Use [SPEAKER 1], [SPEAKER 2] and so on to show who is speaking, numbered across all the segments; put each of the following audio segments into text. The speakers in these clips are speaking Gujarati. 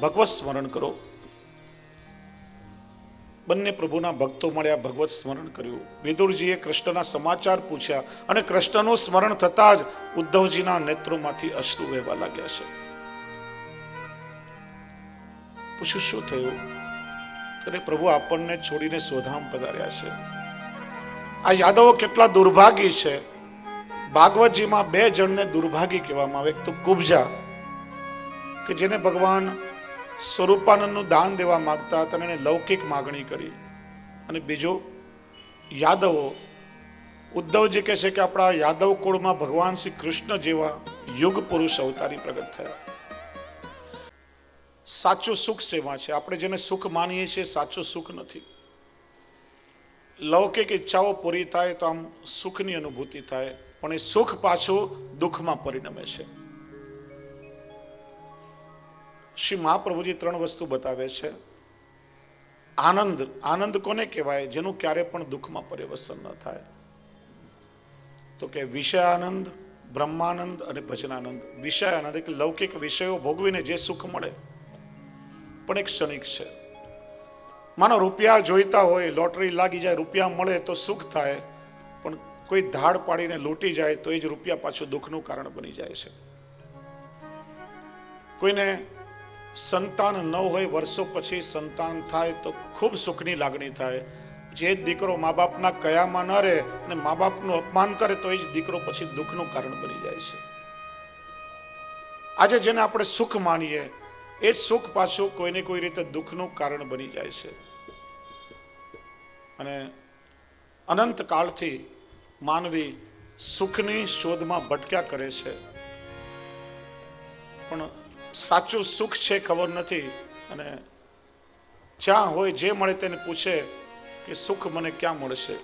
[SPEAKER 1] ભગવત સ્મરણ કરો. બંને પ્રભુના ભક્તો મળ્યા, ભગવત સ્મરણ કર્યું. વિદુરજીએ કૃષ્ણના સમાચાર પૂછ્યા અને કૃષ્ણનું સ્મરણ થતા જ ઉદ્ધવજીના નેત્રોમાંથી અશ્રુ વહેવા લાગ્યા છે. પૂછ્યું શું થયું? ત્યારે પ્રભુ આપણને છોડીને સ્વધામ પધાર્યા છે. આ યાદવો કેટલા દુર્ભાગી છે. ભાગવતજીમાં 2 જણને દુર્ભાગી કહેવામાં આવે. એક તો કુબ્જા કે જેને ભગવાન સ્વરૂપાનંદનું દાન દેવા માંગતા હતા, એને લૌકિક માગણી કરી. અને બીજો યાદવો. ઉદ્ધવજી કહે છે કે આપણા યાદવ કુળમાં ભગવાન શ્રી કૃષ્ણ જેવા યુગ પુરુષ અવતારી પ્રગટ થયા. સાચું સુખ શેમાં છે? આપણે જેને સુખ માનીએ છીએ સાચું સુખ નથી. લૌકિક ઈચ્છાઓ પૂરી થાય તો આમ સુખની અનુભૂતિ થાય, પણ એ સુખ પાછું દુઃખમાં પરિણમે છે. શ્રી મહાપ્રભુજી 3 વસ્તુ બતાવે છે. આનંદ. આનંદ કોને કહેવાય? જેનું ક્યારે પણ દુઃખમાં પરિવર્તન ન થાય. તો કે વિષય આનંદ, બ્રહ્માનંદ અને ભજનાનંદ. વિષય આનંદ એટલે લૌકિક વિષયો ભોગવીને જે સુખ મળે, પણ એક ક્ષણિક છે. માનો રૂપિયા જોઈતા હોય, લોટરી લાગી જાય, રૂપિયા મળે તો સુખ થાય, પણ કોઈ ધાડ પાડીને લૂંટી જાય તો એ જ રૂપિયા પાછું દુઃખનું કારણ બની જાય છે. કોઈને સંતાન ન હોય, વર્ષો પછી સંતાન થાય તો ખૂબ સુખની લાગણી થાય. જે દીકરો મા બાપના કયામાં ન રહે અને મા બાપનું અપમાન કરે તો એ જ દીકરો પછી દુઃખનું કારણ બની જાય છે. આજે જેને આપણે સુખ માનીએ એ સુખ પાછું કોઈને કોઈ રીતે દુઃખનું કારણ બની જાય છે. અને અનંત કાળથી માનવી સુખની શોધમાં ભટક્યા કરે છે, પણ સાચું સુખ છે ખબર નથી. અને જ્યાં હોય જે મળે તેને પૂછે કે સુખ મને ક્યાં મળશે,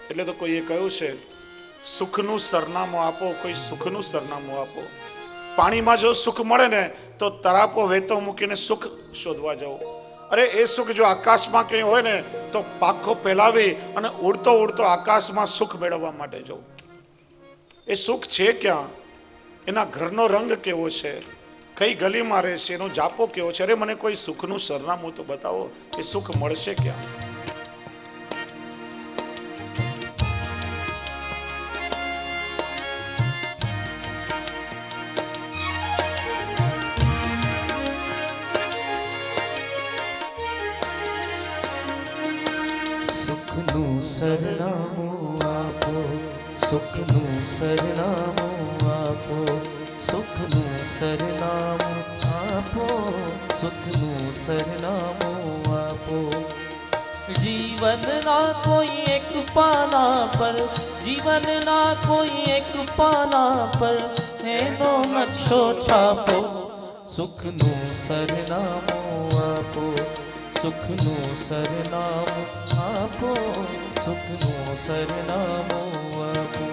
[SPEAKER 1] એટલે તો કોઈએ કહ્યું છે સુખનું સરનામું આપો, કોઈ સુખનું સરનામું આપો. પાણીમાં જો સુખ મળે ને તો તરાપો વહેતો મૂકીને સુખ શોધવા જાઓ. અરે એ સુખ જો આકાશમાં કંઈ હોય ને તો પાંખો ફેલાવી અને ઉડતો ઉડતો આકાશમાં સુખ મેળવવા માટે જાઓ. એ સુખ છે ક્યાં? એના ઘરનો રંગ કેવો છે, કઈ ગલીમાં રહે છે, એનો જાપો કેવો છે? અરે મને કોઈ સુખનું સરનામું તો બતાવો, એ સુખ મળશે ક્યાં?
[SPEAKER 2] સુખનું સરનામું આપો, સુખનું સરનામું આપો, સુખનું સરનામું આપો, સુખનું સરનામું આપો. જીવનના કોઈ એક પાના પર, જીવનના કોઈ એક પાના પર એનો નકશો છાપો. સુખનું સરનામું આપો, સુખનું સરનામું આપો, સુખનું સરનામું આપો.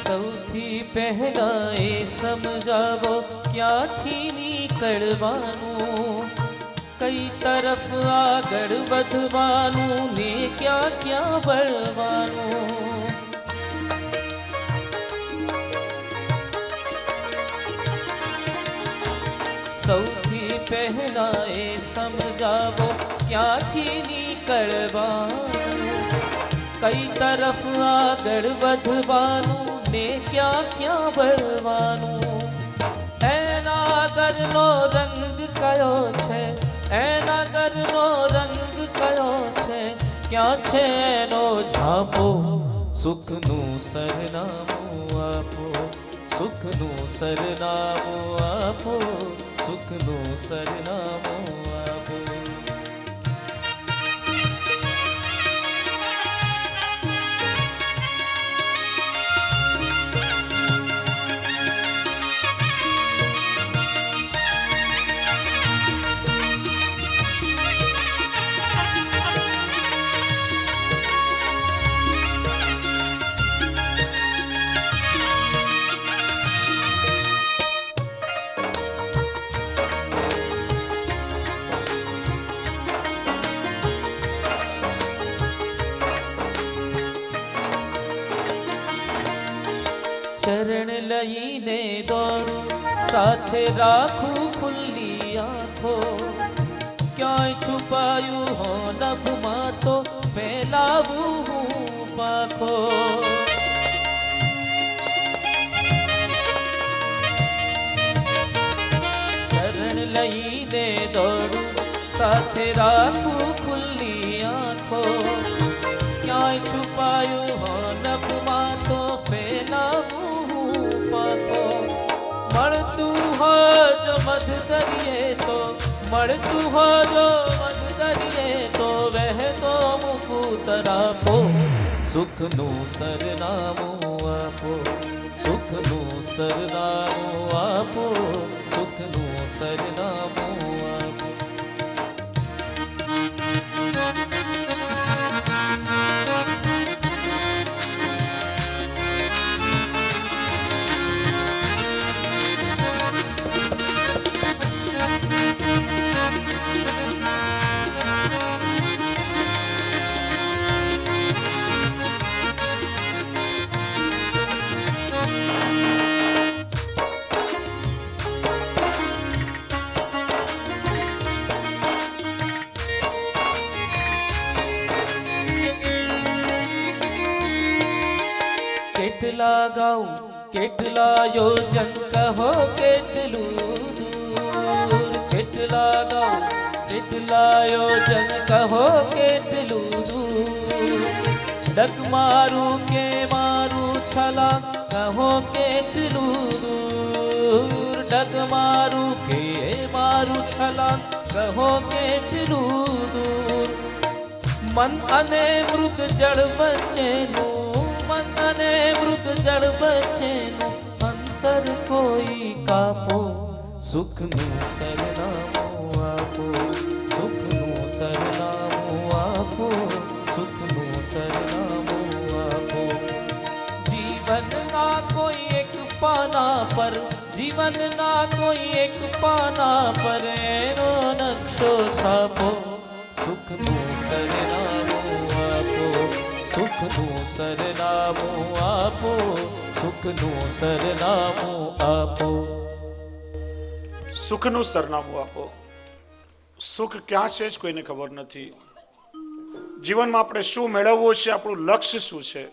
[SPEAKER 2] સૌથી પહેલા એ સમજાવો ક્યાંથી નીકળવાનું, કઈ તરફ આગળ વધવાનું ને ક્યાં ક્યાં વળવાનું. સૌથી પહેલા એ સમજાવો ક્યાંથી નીકળવાનું, કઈ તરફ આગળ વધવાનું ને ક્યાં ક્યાં વળવાનું. એના ઘરનો રંગ કયો છે, એના ઘરનો રંગ કયો છે, ક્યાં છે એનો છાપો. સુખનું સરનામું આપો, સુખનું સરનામું આપો, સુખનું સરનામું આપો. લઈને દોડું, સાથે રાખું ખુલ્લી આંખો, ક્યાંય છુપાયું હો નભમાં તો ફેલાવું હું પાખો. ચરણ લઈને દોડું, સાથે રાખું ખુલ્લી આંખો, ક્યાંય છુપાયું હો નભમાં તો ફેલાવું હું પાખો. મળતું હો જો મધ દરિયે તો, મળતું હો જો મધ દરિયે તો, વહેતો મૂકું તરાપો, સુખનું સરનામું આપો, સુખનું સરનામું આપો, સુખનું સરનામું આપો. કેટલા ગાઉં કેટલા યોજન કહો કેટલું દૂર, કેટલા ગાઉં કેટલા યોજન કહો કેટલું દૂર. ડગ મારું કે મારું છલાંગ કહો કેટલું દૂર, ડગ મારું કે મારું છલાંગ કહો કેટલું દૂર. મન અને મૃગ જળ વચ્ચેનું, મન અને મૃગ જળ વચ્ચેનું અંતર કોઈ કાપો, સુખનું સરનામું આપો, સુખનું સરનામું આપો, સુખનું સરનામું આપો. જીવનના કોઈ એક પાના પર, જીવનના કોઈ એક પાના પર એનો નકશો છાપો, સુખનું સરનામું આપો, સુખનું સરનામું આપો, સુખનું સરનામું આપો.
[SPEAKER 1] સુખનું સરનામું આપો. સુખ ક્યાં છે જ કોઈને ખબર નથી. જીવનમાં આપણે શું મેળવવું છે, આપણું લક્ષ્ય શું છે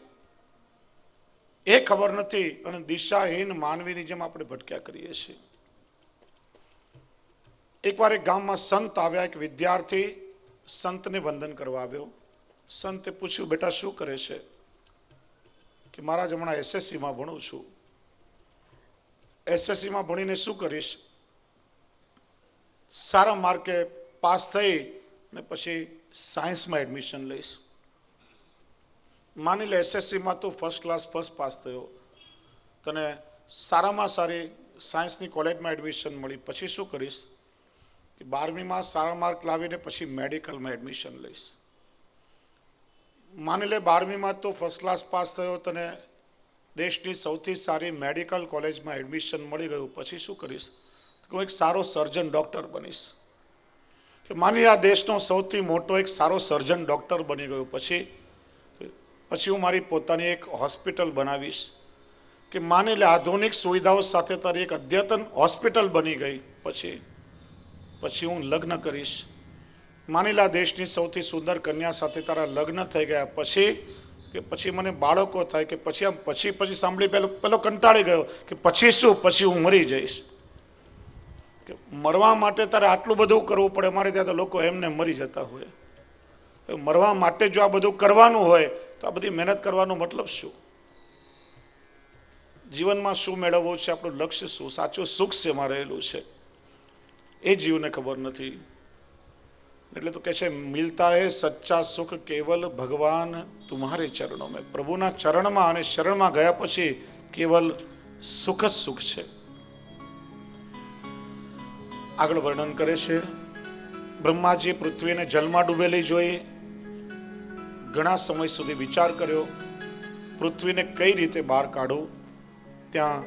[SPEAKER 1] એ ખબર નથી, અને દિશાહીન માનવીની જેમ આપણે ભટક્યા કરીએ છીએ. એકવાર એક ગામમાં સંત આવ્યા. એક વિદ્યાર્થી સંતને વંદન કરવા આવ્યો. સંતે પૂછ્યું, બેટા શું કરે છે? કે મહારાજ હમણાં એસએસસીમાં ભણું છું. એસએસસીમાં ભણીને શું કરીશ? સારા માર્કે પાસ થઈ ને પછી સાયન્સમાં એડમિશન લઈશ. માની લે એસએસસીમાં તું ફર્સ્ટ ક્લાસ ફર્સ્ટ પાસ થયો, તને સારામાં સારી સાયન્સની કોલેજમાં એડમિશન મળી, પછી શું કરીશ? કે 12મીમાં સારા માર્ક લાવીને પછી મેડિકલમાં એડમિશન લઈશ. માની લે 12મીમાં તો ફર્સ્ટ ક્લાસ પાસ થયો, તને દેશની સૌથી સારી મેડિકલ કોલેજમાં એડમિશન મળી ગયું, પછી શું કરીશ? તો એક સારો સર્જન ડૉક્ટર બનીશ. કે માની આ દેશનો સૌથી મોટો એક સારો સર્જન ડૉક્ટર બની ગયો, પછી હું મારી પોતાની એક હોસ્પિટલ બનાવીશ. કે માની લે આધુનિક સુવિધાઓ સાથે તારી એક અદ્યતન હોસ્પિટલ બની ગઈ, પછી હું લગ્ન કરીશ. માની લે દેશની સૌથી સુંદર કન્યા સાથે તારા લગ્ન થઈ ગયા, પછી મને બાળકો થાય, કે પછી સાંભળી પેલો કંટાળી ગયો કે પછી શું? પછી હું મરી જઈશ. કે મરવા માટે તારે આટલું બધું કરવું પડે? અમારે ત્યાં તો લોકો એમને મરી જતા હોય. મરવા માટે જો આ બધું કરવાનું હોય તો આ બધી મહેનત કરવાનો મતલબ શું? જીવનમાં શું મેળવવું છે, આપણું લક્ષ્ય શું, સાચું સુખ શેમાં રહેલું છે એ જીવને ખબર નથી. એટલે તો કહે છે, મિલતા હે સચ્ચા સુખ કેવલ ભગવાન તુમ્હારે ચરણો મેં. પ્રભુના ચરણમાં અને શરણમાં ગયા પછી કેવલ સુખ જ સુખ છે. આગળ વર્ણન કરે છે, બ્રહ્માજી પૃથ્વીને જલમાં ડૂબેલી જોઈ, ઘણા સમય સુધી વિચાર કર્યો પૃથ્વીને કઈ રીતે બહાર કાઢું. ત્યાં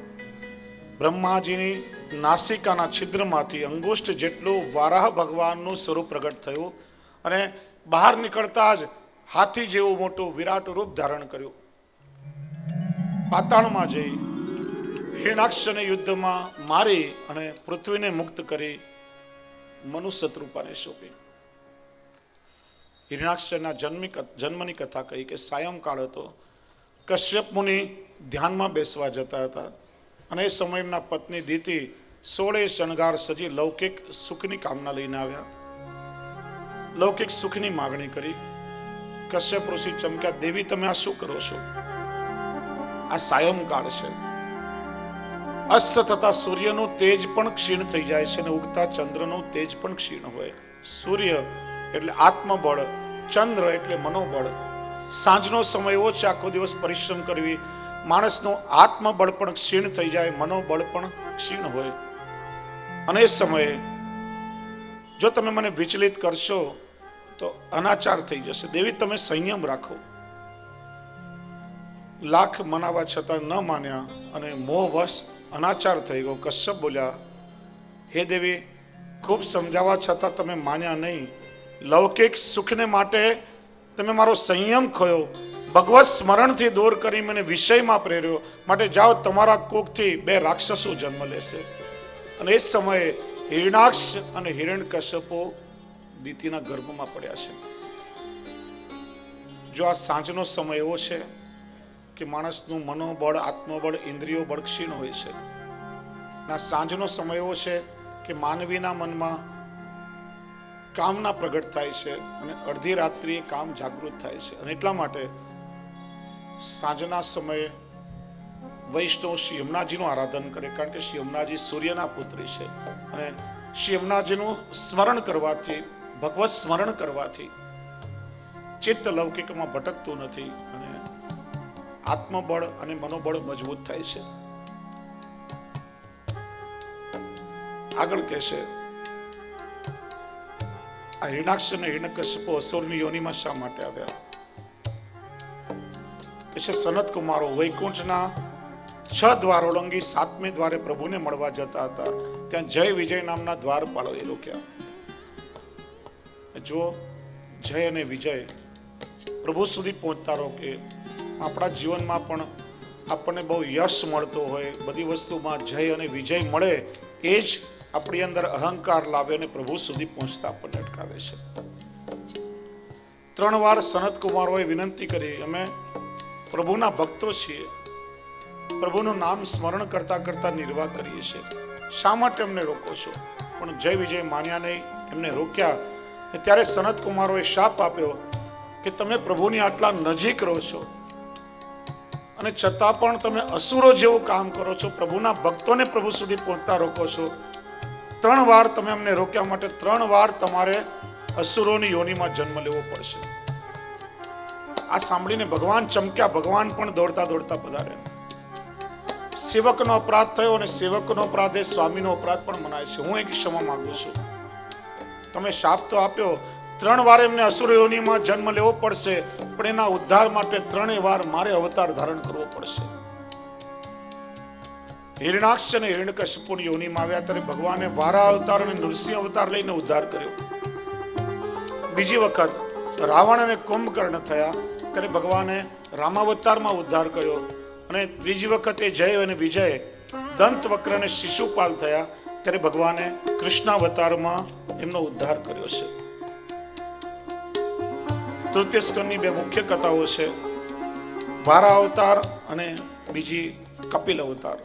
[SPEAKER 1] બ્રહ્માજીની નાસિકાના છિદ્રમાંથી અંગુષ્ઠ જેટલું વારાહ ભગવાનનું સ્વરૂપ પ્રગટ થયું, અને બહાર નીકળતા જ હાથી જેવું મોટું વિરાટ રૂપ ધારણ કર્યું. પાતાળમાં જઈ હિરણાક્ષને યુદ્ધમાં મારી અને પૃથ્વીને મુક્ત કરી મનુ શત્રુપાને સોંપી. હિરણાક્ષના જન્મની કથા કહી કે સાયંકાળ હતો. કશ્યપ મુનિ ધ્યાનમાં બેસવા જતા હતા અને એ સમય એમના પત્ની દીતિ 16 શણગાર સજી લૌકિક સુખની કામના લઈને આવ્યા. લૌકિક સુખની માગણી કરી. કશ્યપ ઋષિ ચમક્યા, દેવી તમે આ શું કરો છો? આ સાયંકાળ છે. અસ્ત થતા સૂર્યનું તેજ પણ ક્ષીણ થઈ જાય છે અને ઉગતા ચંદ્રનું તેજ પણ ક્ષીણ હોય. સૂર્ય એટલે આત્મબળ, ચંદ્ર એટલે મનોબળ. સાંજનો સમય એવો છે, આખો દિવસ પરિશ્રમ કરવી, માણસનું આત્મબળ પણ ક્ષીણ થઈ જાય, મનોબળ પણ ક્ષીણ હોય. અને એ સમયે જો તમે મને વિચલિત કરશો તો અનાચાર થઈ જશે. દેવી તમે સંયમ રાખો. લાખ મનાવા છતાં ન માન્યા અને મોહવશ અનાચાર થઈ ગયો. કશ્યપ બોલ્યા, હે દેવી, ખૂબ સમજાવવા છતાં તમે માન્યા નહીં. લૌકિક સુખને માટે તમે મારો સંયમ ખોયો, ભગવત સ્મરણથી દૂર કરી મને વિષયમાં પ્રેર્યો. માટે જાઓ, તમારા કોખથી 2 રાક્ષસો જન્મ લેશે. અને એ જ સમયે હિરણાક્ષ અને હિરણ્યકશ્યપો દીતિના ગર્ભમાં પડ્યા છે. જો આ સાંજનો સમય એવો છે કે માણસનું મનોબળ, આત્મબળ, ઇન્દ્રિયો બળ ક્ષીણ હોય છે. ના, સાંજનો સમય એવો છે કે માનવીના મનમાં કામના પ્રગટ થાય છે અને અડધી રાત્રિએ કામ જાગૃત થાય છે. અને એટલા માટે સાંજના સમયે વૈષ્ણવ શ્રી યમુનાજીનું આરાધન કરે, કારણ કે શ્રી યમુનાજી સૂર્યના પુત્રી છે. અને શ્રી યમુનાજીનું સ્મરણ કરવાથી, ભગવત સ્મરણ કરવાથી ચિત્ત લૌકિકમાં ભટકતું નથી અને આત્મબળ અને મનોબળ મજબૂત થાય છે. આગળ કહેશે, આ હિરણાક્ષ અને હિરણ્યકશ્યપો અસુરની યોનિમાં શા માટે આવ્યા? કે છે સનત કુમારો વૈકુંઠના 6 દ્વાર ઓળંગી 7મે દ્વારે પ્રભુને મળવા જતા હતા. ત્યાં જય વિજય નામના દ્વારપાળો એ રોક્યા. જો જય અને વિજય પ્રભુ સુધી પહોંચતા રોકે. આપણા જીવનમાં પણ આપણને બહુ યશ મળતો હોય, બધી વસ્તુમાં જય અને વિજય મળે, એ જ આપણી અંદર અહંકાર લાવે અને પ્રભુ સુધી પહોંચતા આપણને અટકાવે છે. 3 વાર સનત કુમારોએ વિનંતી કરી, અમે પ્રભુના ભક્તો છીએ, પ્રભુનું નામ સ્મરણ કરતા કરતા નિર્વાહ કરીએ છીએ, શા માટે અમને રોકો છો? પણ જય વિજય માન્યા નહીં, એમને રોક્યા. ત્યારે સનત કુમારોએ શાપ આપ્યો કે તમે પ્રભુની આટલા નજીક રહો છો અને છતાં પણ તમે અસુરો જેવું કામ કરો છો, પ્રભુના ભક્તોને પ્રભુ સુધી પહોંચતા રોકો છો. 3 વાર તમે અમને રોક્યા, માટે 3 વાર તમારે અસુરોની યોનિમાં જન્મ લેવો પડશે. આ સાંભળીને ભગવાન ચમક્યા. ભગવાન પણ દોડતા દોડતા પધાર્યા. સેવકનો અપરાધ થયો અને સેવકનો અપરાધ એ સ્વામીનો અપરાધ પણ મનાય છે. હું એક ક્ષમા માંગુ છું. તમે શાપ તો આપ્યો, 3 વાર એમને અસુર યોનિમાં જન્મ લેવો પડશે, પણ એના ઉદ્ધાર માટે 3 વાર મારે અવતાર ધારણ કરવો પડશે. હિરણાક્ષ અને હિરણ્યકશ્યપુની યોનિમાં આવ્યા ત્યારે ભગવાને વારા અવતાર અને નૃસિંહ અવતાર લઈને ઉદ્ધાર કર્યો. બીજી વખત રાવણ અને કુંભકર્ણ થયા ત્યારે ભગવાને રામાવતારમાં ઉદ્ધાર કર્યો. અને ત્રીજી વખતે જય અને વિજય દંત વક્ર અને શિશુપાલ થયા ત્યારે ભગવાને કૃષ્ણાવતારમાં એમનો ઉદ્ધાર કર્યો છે. તૃતીય સ્કંદની 2 મુખ્ય કથાઓ છે, વારા અવતાર અને બીજી કપિલ અવતાર.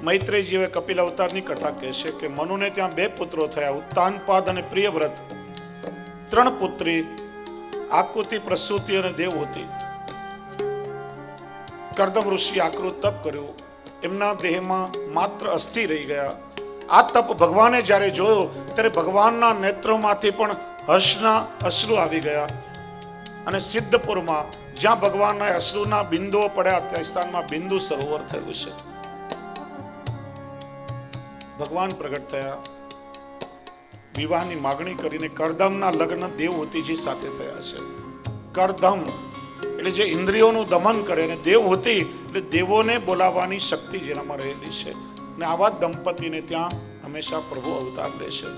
[SPEAKER 1] મૈત્રેયજીએ કપિલ અવતારની કથા કહે છે કે મનુને ત્યાં 2 પુત્રો થયા, ઉત્તાનપાદ અને પ્રિયવ્રત. 3 પુત્રી, આકૃતિ, પ્રસૂતિ અને દેવહૂતિ. કર્દમ ઋષિ આકૃત તપ કર્યું, એમના દેહમાં માત્ર અસ્થિ રહી ગયા. આ તપ ભગવાને જ્યારે જોયો ત્યારે ભગવાનના નેત્રોમાંથી પણ હર્ષના અશ્રુ આવી ગયા. અને સિદ્ધપુરમાં જ્યાં ભગવાનના અશ્રુના બિંદુઓ પડ્યા ત્યાં સ્થાનમાં બિંદુ સરોવર થયું છે. ભગવાન પ્રગટ થયા, વિવાહની માગણી કરીને કરદમના લગ્ન દેવહૂતિજી સાથે થયા છે. કરદમ એટલે જે ઇન્દ્રિયોનું દમન કરે, અને દેવહૂતિ એટલે દેવોને બોલાવવાની શક્તિ જેનામાં રહેલી છે. અને આવા દંપતીને ત્યાં હંમેશા પ્રભુ અવતાર લે છે.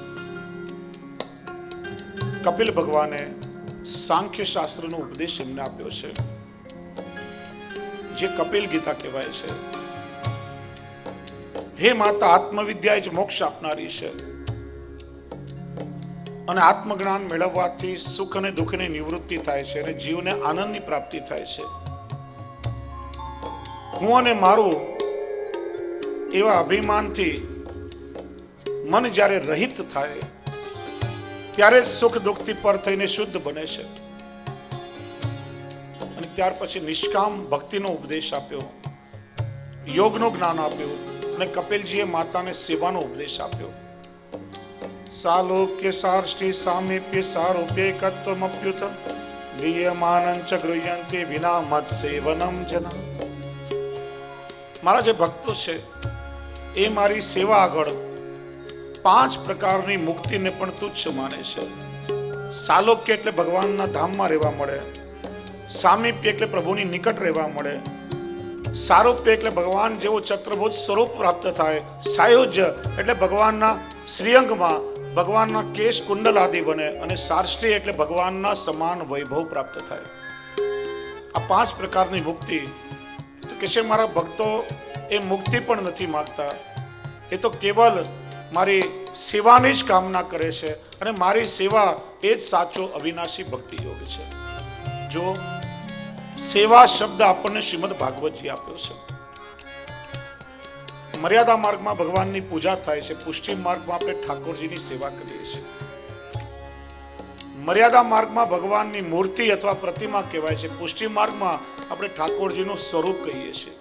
[SPEAKER 1] કપિલ ભગવાને સાંખ્ય શાસ્ત્રનો ઉપદેશ એમને આપ્યો છે, જે કપિલ ગીતા કહેવાય છે. હે માતા, આત્મવિદ્યા જ મોક્ષ આપનારી છે અને આત્મજ્ઞાન મેળવવાથી સુખ અને દુઃખની નિવૃત્તિ થાય છે અને જીવને આનંદની પ્રાપ્તિ થાય છે. હું અને મારું એવા અભિમાનથી મન જ્યારે રહિત થાય ત્યારે સુખ દુઃખથી પર થઈને શુદ્ધ બને છે. અને ત્યાર પછી નિષ્કામ ભક્તિનો ઉપદેશ આપ્યો, યોગનું જ્ઞાન આપ્યું અને કપિલજીએ માતાને સેવાનો ઉપદેશ આપ્યો. સાલોક્ય સાર્ષ્ટિ સામીપ્ય સારૂપ્યકત્વમપ્યુત નિયમાનં ચ ગૃહ્યન્તે વિના મત સેવનમ જના. મારા જે ભક્તો છે એ મારી સેવા આગળ 5 પ્રકારની મુક્તિને પણ તુચ્છ માને છે. સાલોક્ય એટલે ભગવાનના ધામમાં રહેવા મળે, સામીપ્ય એટલે પ્રભુની નિકટ રહેવા મળે, સારૂપ્ય એટલે ભગવાન જેવું ચક્રભુજ સ્વરૂપ પ્રાપ્ત થાય, સાયુજ્ય એટલે ભગવાનના શ્રીઅંગમાં ભગવાનના કેશ કુંડલ આદિ બને, અને સાર્ષ્ટિ એટલે ભગવાનના સમાન વૈભવ પ્રાપ્ત થાય. આ 5 પ્રકારની મુક્તિ. તો કે છે મારા ભક્તો એ મુક્તિ પણ નથી માંગતા, એ તો કેવલ મારી સેવાની જ કામના કરે છે અને મારી સેવા એ જ સાચો અવિનાશી ભક્તિ યોગ છે. જો સેવા શબ્દ આપણને શ્રીમદ ભાગવતજી આપ્યો છે. મર્યાદા માર્ગમાં ભગવાનની પૂજા થાય છે, પુષ્ટિ માર્ગમાં આપણે ઠાકોરજીની સેવા કરીએ છીએ. મર્યાદા માર્ગમાં ભગવાનની મૂર્તિ અથવા પ્રતિમા કહેવાય છે, પુષ્ટિ માર્ગમાં આપણે ઠાકોરજીનું સ્વરૂપ કહીએ છીએ.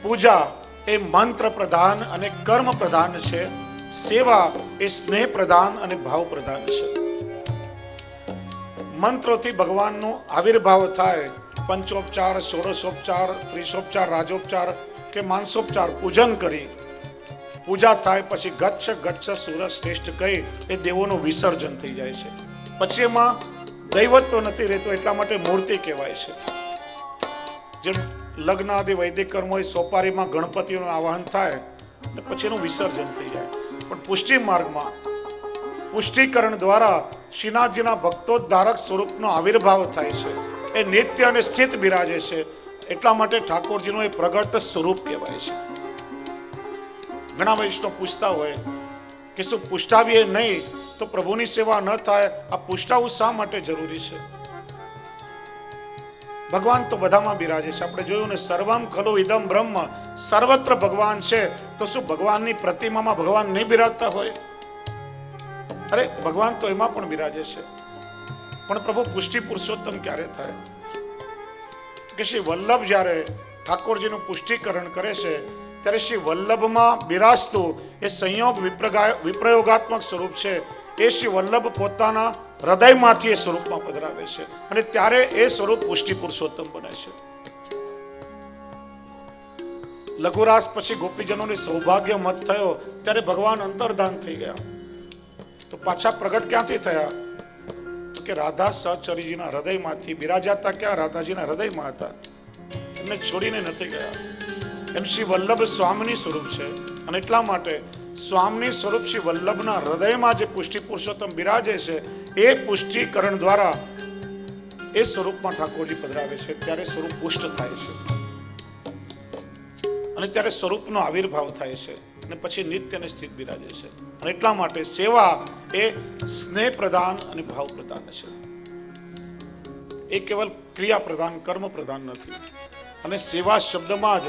[SPEAKER 1] પૂજા એ મંત્ર પ્રધાન અને કર્મ પ્રધાન છે, સેવા એ સ્નેહ પ્રધાન અને ભાવ પ્રધાન છે. મંત્રોથી ભગવાનનો આવિર્ભાવ થાય, પંચોપચાર, ષોડશોપચાર, ત્રિશોપચાર, રાજોપચાર કે માનસોપચાર પૂજન કરી પૂજા થાય પછી ગચ્છ ગચ્છ સુર શ્રેષ્ઠ કહી એ દેવોનું વિસર્જન થઈ જાય છે. પછી એમાં દૈવત્વ નથી રહેતો, એટલા માટે મૂર્તિ કહેવાય છે. જેમ લગ્ન આદિ વૈદિક કર્મ હોય, સોપારીમાં ગણપતિનું આવાહન થાય અને પછી એનું વિસર્જન થઈ જાય. પણ પુષ્ટિ માર્ગમાં પુષ્ટિકરણ દ્વારા શ્રીનાથજીના ભક્તોદ્ધારક સ્વરૂપનો આવિર્ભાવ થાય છે. એ નિત્ય અને સ્થિત બિરાજે છે, એટલા માટે ઠાકોરજીનું એ પ્રગટ સ્વરૂપ કહેવાય છે. ઘણા વૈષ્ણવ પૂછતા હોય કે શું પુષ્ટાવીએ નહીં તો પ્રભુની સેવા ન થાય? આ પુષ્ટાવું શા માટે જરૂરી છે? ભગવાન તો બધામાં બિરાજે છે. આપણે જોયું ને, સર્વમ ખલુ ઇદમ બ્રહ્મ, સર્વત્ર ભગવાન છે. તો શું ભગવાનની પ્રતિમામાં ભગવાન નહીં બિરાજતા હોય? અરે ભગવાન તો એમાં પણ બિરાજે છે. પણ પ્રભુ પુષ્ટિ પુરુષોત્તમ ક્યારે થાય? કે શ્રી વલ્લભ જ્યારે ઠાકોરજીનું પુષ્ટિકરણ કરે છે ત્યારે શ્રી વલ્લભમાં બિરાજતું એ સંયોગ વિપ્રયોગાત્મક સ્વરૂપ છે. એ શ્રી વલ્લભ પોતાના હૃદયમાંથી એ સ્વરૂપમાં પધરાવે છે અને ત્યારે એ સ્વરૂપ પુષ્ટિ પુરુષોત્તમ બને છે. લઘુરાસ પછી ગોપીજનોને સૌભાગ્ય મત થયો ત્યારે ભગવાન અંતર્ધાન થઈ ગયા. તો પાછા પ્રગટ ક્યાંથી થયા? તો કે રાધા સહચરીજીના હૃદયમાંથી બિરાજાતા. ક્યાં? રાધાજીના હૃદયમાં હતા, એમને છોડીને નથી ગયા. એમ શ્રી વલ્લભ સ્વામીની સ્વરૂપ છે અને એટલા માટે સ્વામી સ્વરૂપ શ્રી વલ્લભના હૃદયમાં જે પુષ્ટિ પુરુષોત્તમ બિરાજે છે એ પુષ્ટિકરણ દ્વારા એ સ્વરૂપમાં ઠાકોરજી પધરાવે છે. ત્યારે સ્વરૂપ પુષ્ટ થાય છે અને ત્યારે સ્વરૂપનો આવિર્ભાવ થાય છે અને પછી નિત્ય અને સ્થિત બિરાજે છે. અને એટલા માટે સેવા એ સ્નેહ પ્રધાન અને ભાવ પ્રધાન છે. એ કેવલ ક્રિયા પ્રધાન, કર્મ પ્રધાન નથી. અને સેવા શબ્દમાં જ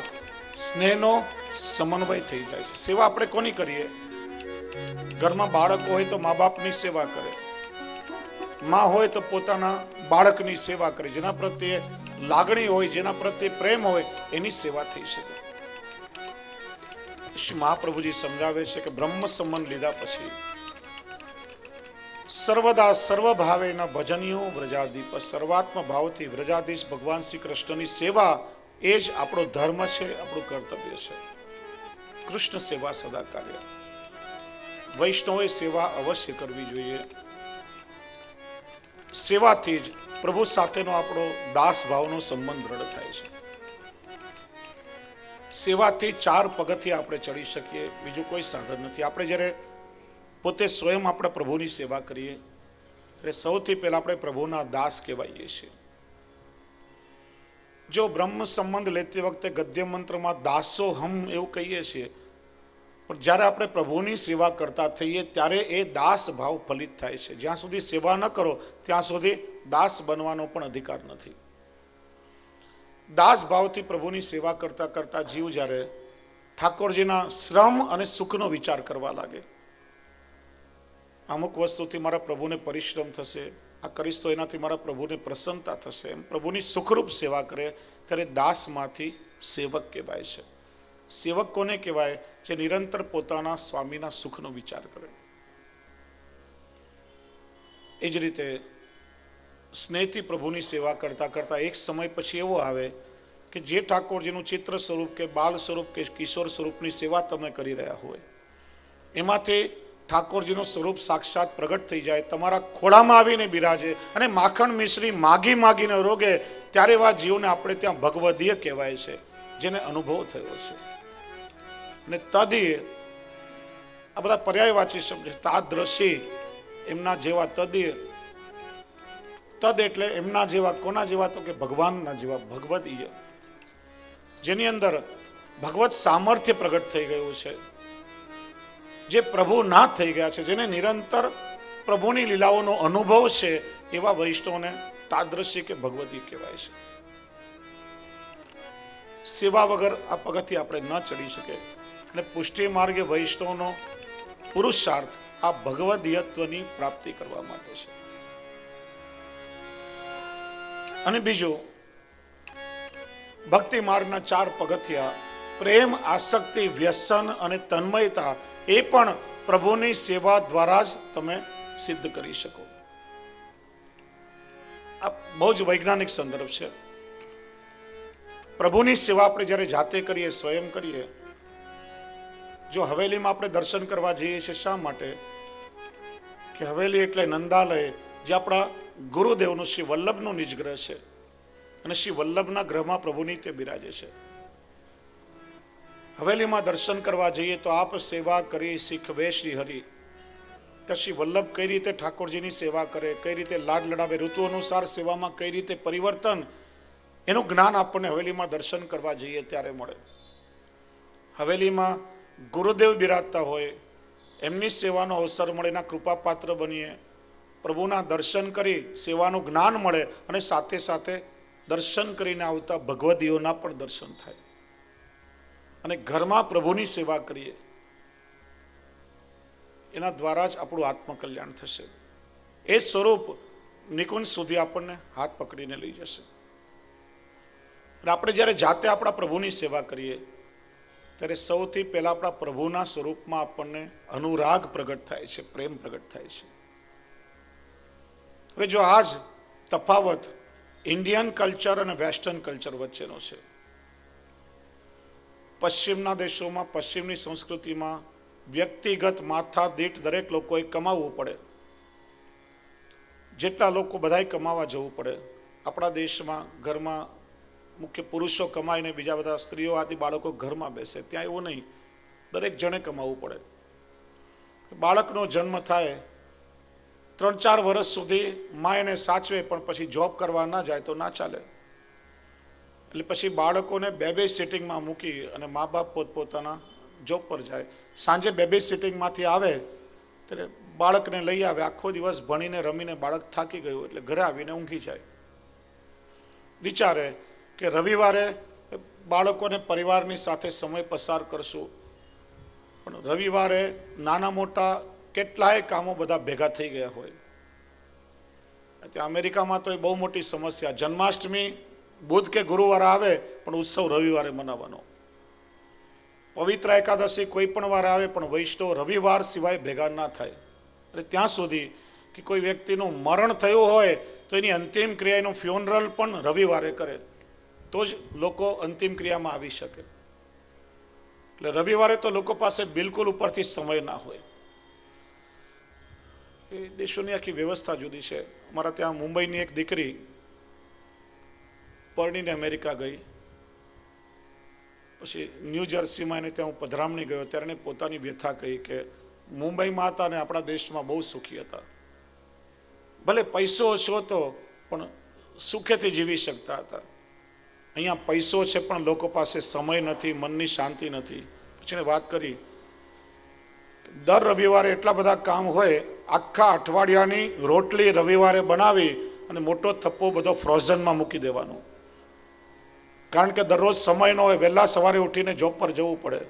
[SPEAKER 1] સ્નેહનો સમન્વય થઈ જાય છે. સેવા આપણે કોની કરીએ? ઘરમાં બાળકો હોય તો મા બાપની સેવા કરે, માં હોય તો પોતાના બાળકની સેવા કરે. જેના પ્રત્યે લાગણી હોય, જેના પ્રત્યે પ્રેમ હોય, એની સેવા થઈ શકે. શ્રી મહાપ્રભુજી સમજાવે છે કે બ્રહ્મ સંબંધ લીધા પછી સર્વદા સર્વભાવેના ભજનીયો વ્રજાદીપ, સર્વાત્મ ભાવથી વ્રજાધીશ ભગવાન શ્રી કૃષ્ણની સેવા એ જ આપણો ધર્મ છે, આપણું કર્તવ્ય છે. કૃષ્ણ સેવા સદા કાર્ય. વૈષ્ણવે સેવા અવશ્ય કરવી જોઈએ. સેવાથી જ પ્રભુ સાથેનો આપણો દાસ ભાવનો સંબંધ દ્રઢ થાય છે. સેવાથી 4 પગથિયાં આપણે ચડી શકીએ, બીજું કોઈ સાધન નથી. આપણે જ્યારે પોતે સ્વયં આપણે પ્રભુની સેવા કરીએ ત્યારે સૌથી પહેલા આપણે પ્રભુના દાસ કહેવાઈએ છીએ. જો બ્રહ્મ સંબંધ લેતી વખતે ગદ્ય મંત્રમાં દાસો હમ એવું કહીએ છીએ, પણ જ્યારે આપણે પ્રભુની સેવા કરતા થઈએ ત્યારે એ દાસ ભાવ ફલિત થાય છે. જ્યાં સુધી સેવા ન કરો ત્યાં સુધી દાસ બનવાનો પણ અધિકાર નથી. દાસ ભાવથી પ્રભુની સેવા કરતા કરતા જીવ જ્યારે ઠાકોરજીના શ્રમ અને સુખનો વિચાર કરવા લાગે, અમુક વસ્તુથી મારા પ્રભુને પરિશ્રમ થશે, આ કરીશ તો એનાથી મારા પ્રભુને પ્રસન્નતા થશે, એમ પ્રભુની સુખરૂપ સેવા કરે ત્યારે દાસમાંથી સેવક કહેવાય છે. સેવક કોને કહેવાય? જે નિરંતર પોતાના સ્વામીના સુખનો વિચાર કરે. એ જ રીતે સ્નેહથી પ્રભુની સેવા કરતા કરતા એક સમય પછી એવો આવે કે જે ઠાકોરજીનું ચિત્ર સ્વરૂપ કે બાળ સ્વરૂપ કે કિશોર સ્વરૂપની સેવા તમે કરી રહ્યા હોય, એમાંથી ઠાકોરજીનું સ્વરૂપ સાક્ષાત પ્રગટ થઈ જાય, તમારા ખોળામાં આવીને બિરાજે અને માખણ મિશ્રી માગી માગીને રોગે, ત્યારે એવા જીવને આપણે ત્યાં ભગવદીય કહેવાય છે, જેને અનુભવ થયો છે. અને તદીય આ બધા પર્યાયવાચી શબ્દ છે. તાદ્રશી એમના જેવા, તદીય તદ એટલે એમના જેવા. કોના જેવા? તો કે ભગવાનના જેવા, ભગવદીય, જેની અંદર ભગવત સામર્થ્ય પ્રગટ થઈ ગયું છે, જે પ્રભુ નાથ થઈ ગયા છે, જેને નિરંતર પ્રભુની લીલાઓનો અનુભવ છે, એવા વૈષ્ણવને તાદ્રશી કે ભગવદી કહેવાય છે. સેવા વગર આ પગથિયે આપણે ન ચડી શકે. અને પુષ્ટિ માર્ગે વૈષ્ણવનો પુરુષાર્થ આ ભગવદીયત્વની પ્રાપ્તિ કરવા માટે છે. અને બીજું, ભક્તિ માર્ગના 4 પગથિયા, પ્રેમ, આસક્તિ, વ્યસન અને તન્મયતા, એ પણ પ્રભુની સેવા દ્વારા જ તમે સિદ્ધ કરી શકો. આ બહુ જ વૈજ્ઞાનિક સંદર્ભ છે. પ્રભુની સેવા આપણે જ્યારે જાતે કરીએ, સ્વયં કરીએ, જો હવેલીમાં આપણે દર્શન કરવા જઈએ છીએ, શા માટે? કે હવેલી એટલે નંદાલય, જે આપણા ગુરુદેવનું શ્રી વલ્લભનું નિજગ્રહ છે, અને શ્રી વલ્લભના ગ્રહમાં પ્રભુની તે બિરાજે છે. હવેલીમાં દર્શન કરવા જઈએ તો આપ સેવા કરી શીખવે શ્રી હરિ. તો શ્રી વલ્લભ કઈ રીતે ઠાકોરજીની સેવા કરે, કઈ રીતે લાડ લડાવે, ઋતુ અનુસાર સેવામાં કઈ રીતે પરિવર્તન, એનું જ્ઞાન આપણને હવેલીમાં દર્શન કરવા જઈએ ત્યારે મળે. હવેલીમાં ગુરુદેવ બિરાજતા હોય, એમની સેવાનો અવસર મળે, એના કૃપાપાત્ર બનીએ, પ્રભુના દર્શન કરી સેવાનું જ્ઞાન મળે, અને સાથે સાથે દર્શન કરીને આવતા ભગવદીઓના પણ દર્શન થાય. અને ઘરમાં પ્રભુની સેવા કરીએ, એના દ્વારા જ આપણું આત્મકલ્યાણ થશે. એ સ્વરૂપ નિકુંજ સુધી આપણને હાથ પકડીને લઈ જશે. અને આપણે જ્યારે જાતે આપણા પ્રભુની સેવા કરીએ ત્યારે સૌથી પહેલા આપણા પ્રભુના સ્વરૂપમાં આપણને અનુરાગ પ્રગટ થાય છે, પ્રેમ પ્રગટ થાય છે. હવે જો આજ તફાવત ઇન્ડિયન કલ્ચર અને વેસ્ટર્ન કલ્ચર વચ્ચેનો છે. પશ્ચિમના દેશોમાં, પશ્ચિમની સંસ્કૃતિમાં વ્યક્તિગત માથા દીઠ દરેક લોકોએ કમાવવું પડે, જેટલા લોકો બધાએ કમાવા જવું પડે. આપણા દેશમાં ઘરમાં મુખ્ય પુરુષો કમાઈને બીજા બધા સ્ત્રીઓ આદિ બાળકો ઘરમાં બેસે. ત્યાં એવું નહીં, દરેક જણે કમાવવું પડે. બાળકનો જન્મ થાય 3-4 વર્ષ સુધી મા એને સાચવે, પણ પછી જોબ કરવા ના જાય તો ના ચાલે. એટલે પછી બાળકોને બેબી સિટિંગમાં મૂકી અને મા બાપ પોતપોતાના જોબ પર જાય. સાંજે બેબી સિટિંગમાંથી આવે ત્યારે બાળકને લઈ આવે. આખો દિવસ ભણીને રમીને બાળક થાકી ગયું એટલે ઘરે આવીને ઊંઘી જાય. વિચારે કે રવિવારે બાળકોને પરિવારની સાથે સમય પસાર કરશું, પણ રવિવારે નાના મોટા કેટલાય કામો બધા ભેગા થઈ ગયા હોય. ત્યાં અમેરિકામાં તો એ બહુ મોટી સમસ્યા. જન્માષ્ટમી બુધ કે ગુરુવાર આવે, પણ ઉત્સવ રવિવારે મનાવવાનો. પવિત્ર એકાદશી કોઈ પણ વાર આવે, પણ વૈષ્ણવ રવિવાર સિવાય ભેગા ના થાય. એટલે ત્યાં સુધી કે કોઈ વ્યક્તિનું મરણ થયું હોય તો એની અંતિમ ક્રિયાનું ફ્યુનરલ પણ રવિવારે કરે, તો જ લોકો અંતિમ ક્રિયામાં આવી શકે. એટલે રવિવારે તો લોકો પાસે બિલકુલ ઉપરથી સમય ના હોય. એ દેશોની આખી વ્યવસ્થા જુદી છે. અમારા ત્યાં મુંબઈની એક દીકરી પરણીને અમેરિકા ગઈ, પછી ન્યૂ જર્સીમાં એને ત્યાં હું પધરામણી ગયો ત્યારે એને પોતાની વ્યથા કહી કે મુંબઈમાં હતા અને આપણા દેશમાં બહુ સુખી હતા. ભલે પૈસો ઓછો હતો, પણ સુખેથી જીવી શકતા હતા. અહીંયા પૈસો છે પણ લોકો પાસે સમય નથી, મનની શાંતિ નથી. પછી એને વાત કરી, દર રવિવારે એટલા બધા કામ હોય, આખા અઠવાડિયાની રોટલી રવિવારે બનાવી અને મોટો થપ્પો બધો ફ્રોઝનમાં મૂકી દેવાનો, કારણ કે દરરોજ સમય ન હોય, વહેલા સવારે ઉઠીને જોબ પર જવું પડે,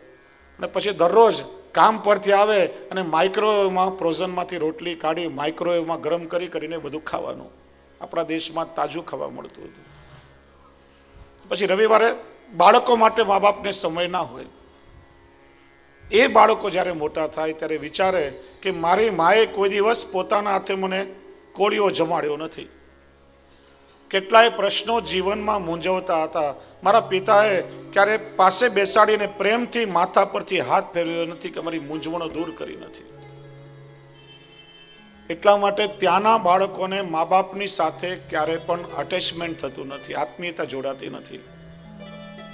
[SPEAKER 1] અને પછી દરરોજ કામ પરથી આવે અને માઇક્રોવેવમાં ફ્રોઝનમાંથી રોટલી કાઢી માઇક્રોવેવમાં ગરમ કરીને બધું ખાવાનું. આપણા દેશમાં તાજું ખાવા મળતું હતું. પછી રવિવારે બાળકો માટે મા બાપને સમય ના હોય. એ બાળકો જ્યારે મોટા થાય ત્યારે વિચારે કે મારી માએ કોઈ દિવસ પોતાના હાથે મને કોળીઓ જમાડ્યો નથી. કેટલાય પ્રશ્નો જીવનમાં મૂંઝવતા હતા, મારા પિતાએ ક્યારે પાસે બેસાડીને પ્રેમથી માથા પરથી હાથ ફેરવ્યો નથી કે મારી મૂંઝવણો દૂર કરી નથી. એટલા માટે ત્યાંના બાળકોને મા બાપની સાથે ક્યારે પણ અટેચમેન્ટ થતું નથી, આત્મીયતા જોડાતી નથી.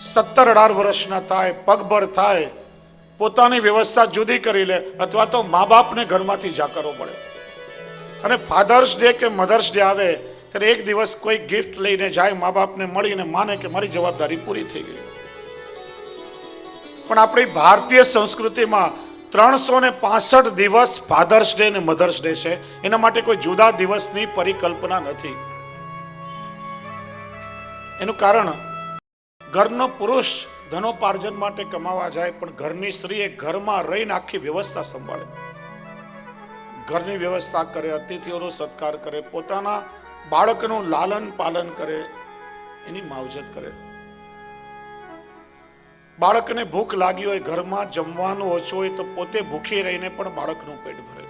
[SPEAKER 1] 17-18 વર્ષના થાય, પગભર થાય, પોતાની વ્યવસ્થા જુદી કરી લે, અથવા તો મા બાપને ઘરમાંથી જાકરવો પડે. અને ફાધર્સ ડે કે મધર્સ ડે આવે ત્યારે એક દિવસ કોઈ ગિફ્ટ લઈને જાય, મા બાપને મળીને માને કે મારી જવાબદારી પૂરી થઈ ગઈ. પણ આપણી ભારતીય સંસ્કૃતિમાં 365 દિવસ ફાધર્સ ડે ને મધર્સ ડે છે. એના માટે કોઈ જુદા દિવસની પરિકલ્પના નથી. એનું કારણ, ઘરનો પુરુષ ધનોપાર્જન માટે કમાવા જાય, પણ ઘરની સ્ત્રીએ ઘરમાં રહીને આખી વ્યવસ્થા સંભાળે, ઘરની વ્યવસ્થા કરે, અતિથિઓનો સત્કાર કરે, પોતાના બાળકનું લાલન પાલન કરે, એની માવજત કરે. બાળકને ભૂખ લાગી હોય, ઘરમાં જમવાનું ઓછું હોય તો પોતે ભૂખી રહીને પણ બાળકનું પેટ ભરે.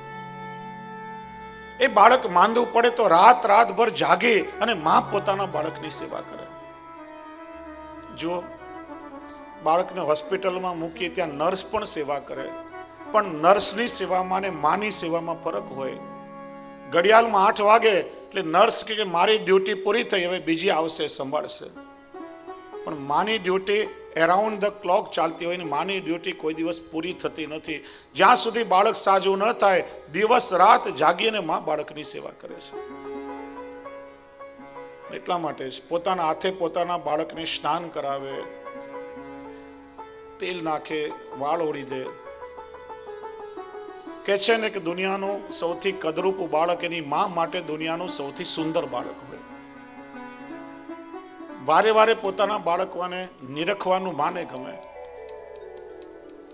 [SPEAKER 1] એ બાળક માંદું પડે તો રાતભર જાગી અને મા પોતાના બાળકની સેવા કરે. જો બાળકને હોસ્પિટલમાં મૂકીએ ત્યાં નર્સ પણ સેવા કરે, પણ નર્સની સેવામાં અને માની સેવામાં ફરક હોય. ઘડિયાળમાં 8 વાગે એટલે નર્સ કે મારી ડ્યુટી પૂરી થઈ, હવે બીજી આવશે, સંભાળશે. પણ માની ડ્યુટી એરાઉન્ડ ધ ક્લોક ચાલતી હોય ને માની ડ્યુટી કોઈ દિવસ પૂરી થતી નથી. જ્યાં સુધી બાળક સાજું ન થાય, દિવસ રાત જાગીને મા બાળકની સેવા કરે છે. એટલા માટે જ પોતાના હાથે પોતાના બાળકને સ્નાન કરાવે, તેલ નાખે, વાળ ઓળી દે. કે છે ને કે દુનિયાનું સૌથી કદરૂપું બાળક એની મા માટે દુનિયાનું સૌથી સુંદર બાળક હોય. વારે વારે પોતાના બાળકોને નિરખવાનું માને ગમે,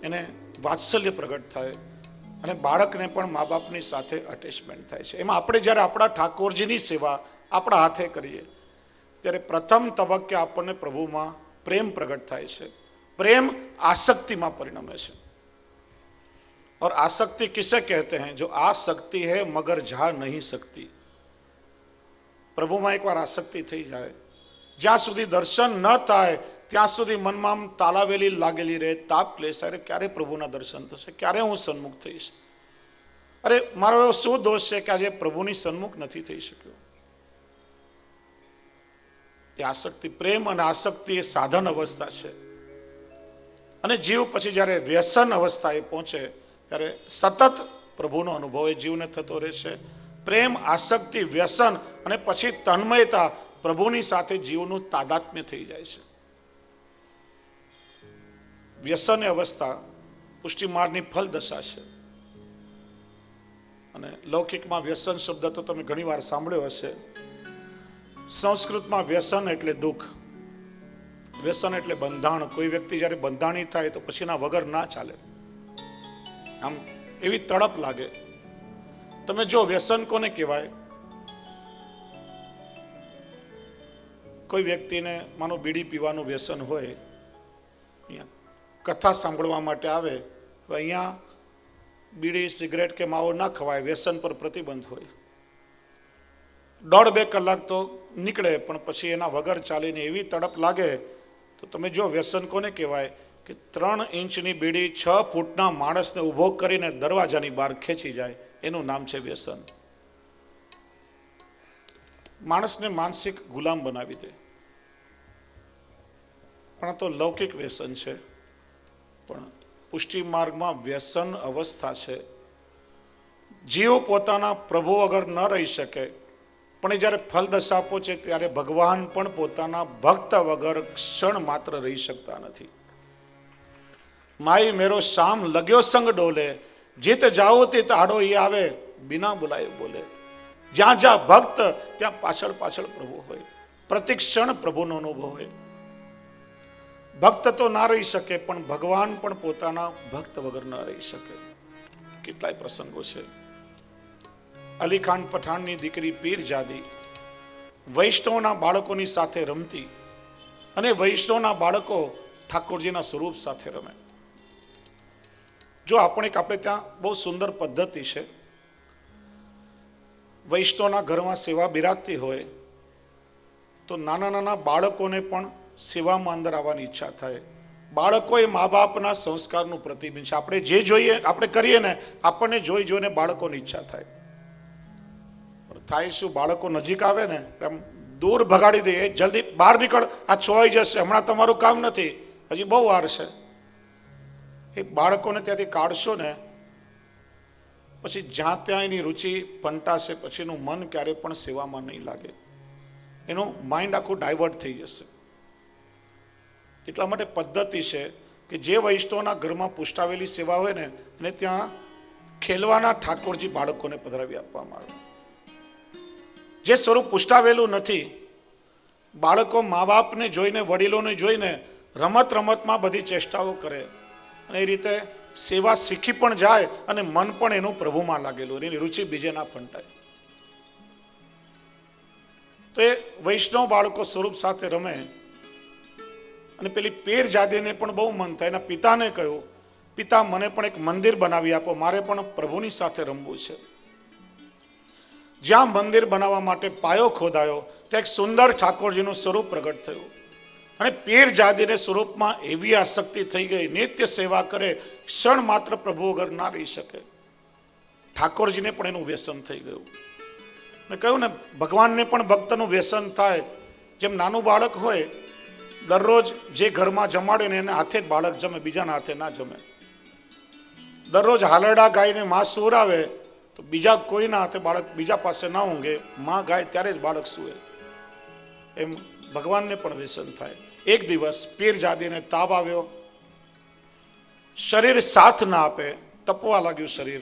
[SPEAKER 1] એને વાત્સલ્ય પ્રગટ થાય અને બાળકને પણ મા બાપની સાથે અટેચમેન્ટ થાય છે. એમાં આપણે જ્યારે આપણા ઠાકોરજીની સેવા આપણા હાથે કરીએ ત્યારે પ્રથમ તબક્કે આપણને પ્રભુમાં પ્રેમ પ્રગટ થાય છે. प्रेम आसक्ति में परिणमे છે. और आसक्ति किसे कहते हैं? जो आ सकती है मगर जा नहीं सकती. प्रभु में एक बार आसक्ति थी जाए, ज्यां सुधी दर्शन न थाय ત્યાં સુધી મનમાં તાલાવેલી લાગેલી રહે, તાપ ક્લેશ, અરે ક્યારે પ્રભુના દર્શન થશે, ક્યારે હું સન્મુખ થઈશ, અરે મારો એવો શું દોષ છે કે આજે પ્રભુની સન્મુખ નથી થઈ શક્યો. એ આસક્તિ, પ્રેમ અને આસક્તિ એ સાધન અવસ્થા છે. અને જીવ પછી જ્યારે વ્યસન અવસ્થા એ પહોંચે ત્યારે સતત પ્રભુનો અનુભવ એ જીવને થતો રહેશે. પ્રેમ, આસક્તિ, વ્યસન અને પછી તન્મયતા, પ્રભુની સાથે જીવનું તાદાત્મ્ય થઈ જાય છે. વ્યસન અવસ્થા પુષ્ટિ માર્ગની ફલ દશા છે. અને લૌકિકમાં વ્યસન શબ્દ તો તમે ઘણી વાર સાંભળ્યો હશે. સંસ્કૃતમાં વ્યસન એટલે દુઃખ, વ્યસન એટલે બંધાણ. કોઈ વ્યક્તિ જ્યારે બંધાણી થાય તો પછી એના વગર ના ચાલે, આમ એવી તડપ લાગે. તમે જો વ્યસન કોને કહેવાય? કોઈ વ્યક્તિને માનો બીડી પીવાનું વ્યસન હોય, અહીંયા કથા સાંભળવા માટે આવે, અહીંયા બીડી, સિગરેટ કે માવો ના ખવાય, વ્યસન પર પ્રતિબંધ હોય. 1.5-2 કલાક તો નીકળે પણ પછી એના વગર ચાલીને એવી તડપ લાગે. તો તમે જો વ્યસન કોને કહેવાય કે 3 ઇંચની બીડી 6 ફૂટના માણસને ઊભો કરીને દરવાજાની બહાર ખેંચી જાય, એનું નામ છે વ્યસન. માણસને માનસિક ગુલામ બનાવી દે. પણ આ તો લૌકિક વ્યસન છે. પણ પુષ્ટિ માર્ગમાં વ્યસન અવસ્થા છે. જીવ પોતાના પ્રભુ વગર ન રહી શકે, પણ એ જ્યારે ફલ દશા પહોંચે ત્યારે ભગવાન પણ પોતાના ભક્ત વગર ક્ષણ માત્ર રહી શકતા નથી. માઈ મેરો શામ લગ્યો સંગ ડોલે, જીત જાઓ તે આડો એ આવે, બિના બોલાય બોલે. જ્યાં જ્યાં ભક્ત ત્યાં પાછળ પાછળ પ્રભુ હોય, પ્રતિ ક્ષણ પ્રભુનો અનુભવ હોય. ભક્ત તો ના રહી શકે, પણ ભગવાન પણ પોતાના ભક્ત વગર ન રહી શકે. કેટલાય પ્રસંગો છે. અલી ખાન પઠાણની દીકરી પીરજાદી વૈષ્ણવના બાળકોની સાથે રમતી, અને વૈષ્ણવના બાળકો ઠાકોરજીના સ્વરૂપ સાથે રમે. જો આપણે ત્યાં બહુ સુંદર પદ્ધતિ છે. વૈષ્ણવના ઘરમાં સેવા બિરાજતી હોય તો નાના નાના બાળકોને પણ સેવામાં અંદર આવવાની ઈચ્છા થાય. બાળકો એ મા બાપના સંસ્કારનું પ્રતિબિંબ છે. આપણે જે જોઈએ આપણે કરીએ ને, આપણને જોઈ જોઈને બાળકોની ઈચ્છા થાય. પણ થાય શું, બાળકો નજીક આવે ને એમ દૂર ભગાડી દે, જલ્દી બહાર નીકળ, આ છોવાઈ જશે, હમણાં તમારું કામ નથી, હજી બહુ વાર છે. એ બાળકોને ત્યાંથી કાઢશો ને પછી જ્યાં ત્યાં એની રુચિ પંટાશે, પછી એનું મન ક્યારે પણ સેવામાં નહીં લાગે, એનું માઇન્ડ આખું ડાયવર્ટ થઈ જશે. એટલા માટે પદ્ધતિ છે કે જે વૈષ્ણવના ઘરમાં પુષ્ટાવેલી સેવા હોય ને એને ત્યાં ખેલવાના ઠાકોરજી બાળકોને પધરાવી આપવામાં આવે. જે સ્વરૂપ પુષ્ટાવેલું નથી, બાળકો મા બાપને જોઈને, વડીલોને જોઈને રમત રમતમાં બધી ચેષ્ટાઓ કરે, અને એ રીતે સેવા શીખી પણ જાય અને મન પણ એનું પ્રભુમાં લાગેલું, એની રુચિ બીજે ના ફંટાય. તો એ વૈષ્ણવ બાળકો સ્વરૂપ સાથે રમે. અને પેલી પીરજાદીને પણ બહુ મન થાય. એના પિતાને કહ્યું, પિતા મને પણ એક મંદિર બનાવી આપો, મારે પણ પ્રભુની સાથે રમવું છે. જ્યાં મંદિર બનાવવા માટે પાયો ખોદાયો ત્યાં એક સુંદર ઠાકોરજીનું સ્વરૂપ પ્રગટ થયું. અને પીરજાદીને સ્વરૂપમાં એવી આસક્તિ થઈ ગઈ, નિત્ય સેવા કરે, ક્ષણ માત્ર પ્રભુ વગર ના રહી શકે. ઠાકોરજીને પણ એનું વ્યસન થઈ ગયું. મેં કહ્યું ને, ભગવાનને પણ ભક્તનું વ્યસન થાય. જેમ નાનું બાળક હોય, દરરોજ જે ઘરમાં જમાડે ને એને હાથે જ બાળક જમે, બીજાના હાથે ના જમે. દરરોજ હાલરડા ગાયને માં સુવરાવે તો બીજા કોઈના હાથે બાળક બીજા પાસે ના ઊંઘે, માં ગાય ત્યારે જ બાળક સૂવે. એમ ભગવાનને પણ વ્યસન થાય. એક દિવસ પીરજાદીને તાવ આવ્યો, શરીર સાથ ના આપે, તપવા લાગ્યું શરીર,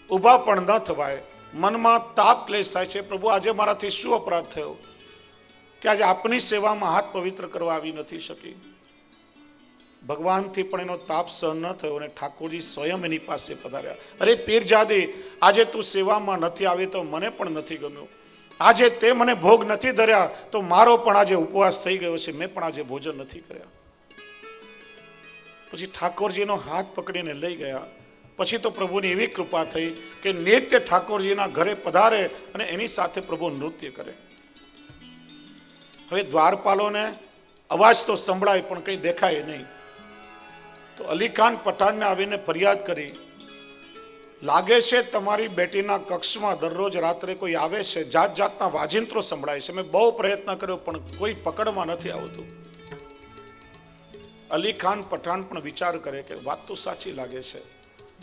[SPEAKER 1] ઊભા પણ ન થવાય. મનમાં તાપ ક્લેશ થાય છે, પ્રભુ આજે મારાથી શું અપરાધ થયો કે આજે આપની સેવામાં હાથ પવિત્ર કરવા આવી નથી શકી. ભગવાનથી પણ એનો તાપ સહન ન થયો અને ઠાકોરજી સ્વયં એની પાસે પધાર્યા. અરે પીરજાદી, આજે તું સેવામાં નથી આવી તો મને પણ નથી ગમ્યું. આજે તે મને ભોગ નથી ધર્યા તો મારો પણ આજે ઉપવાસ થઈ ગયો છે, મેં પણ આજે ભોજન નથી કર્યા. પછી ઠાકોરજીનો હાથ પકડીને લઈ ગયા. પછી તો પ્રભુની એવી કૃપા થઈ કે નિત્ય ઠાકોરજીના ઘરે પધારે અને એની સાથે પ્રભુ નૃત્ય કરે. હવે દ્વારપાલોને અવાજ તો સંભળાય પણ કંઈ દેખાય નહીં. તો અલી ખાન પઠાણને આવીને ફરિયાદ કરી, લાગે છે તમારી બેટીના કક્ષમાં દરરોજ રાત્રે કોઈ આવે છે, જાત જાતના વાજિંત્રો સંભળાય છે, મેં બહુ પ્રયત્ન કર્યો પણ કોઈ પકડમાં નથી આવતું. અલી ખાન પઠાણ પણ વિચાર કરે કે વાત તો સાચી લાગે છે,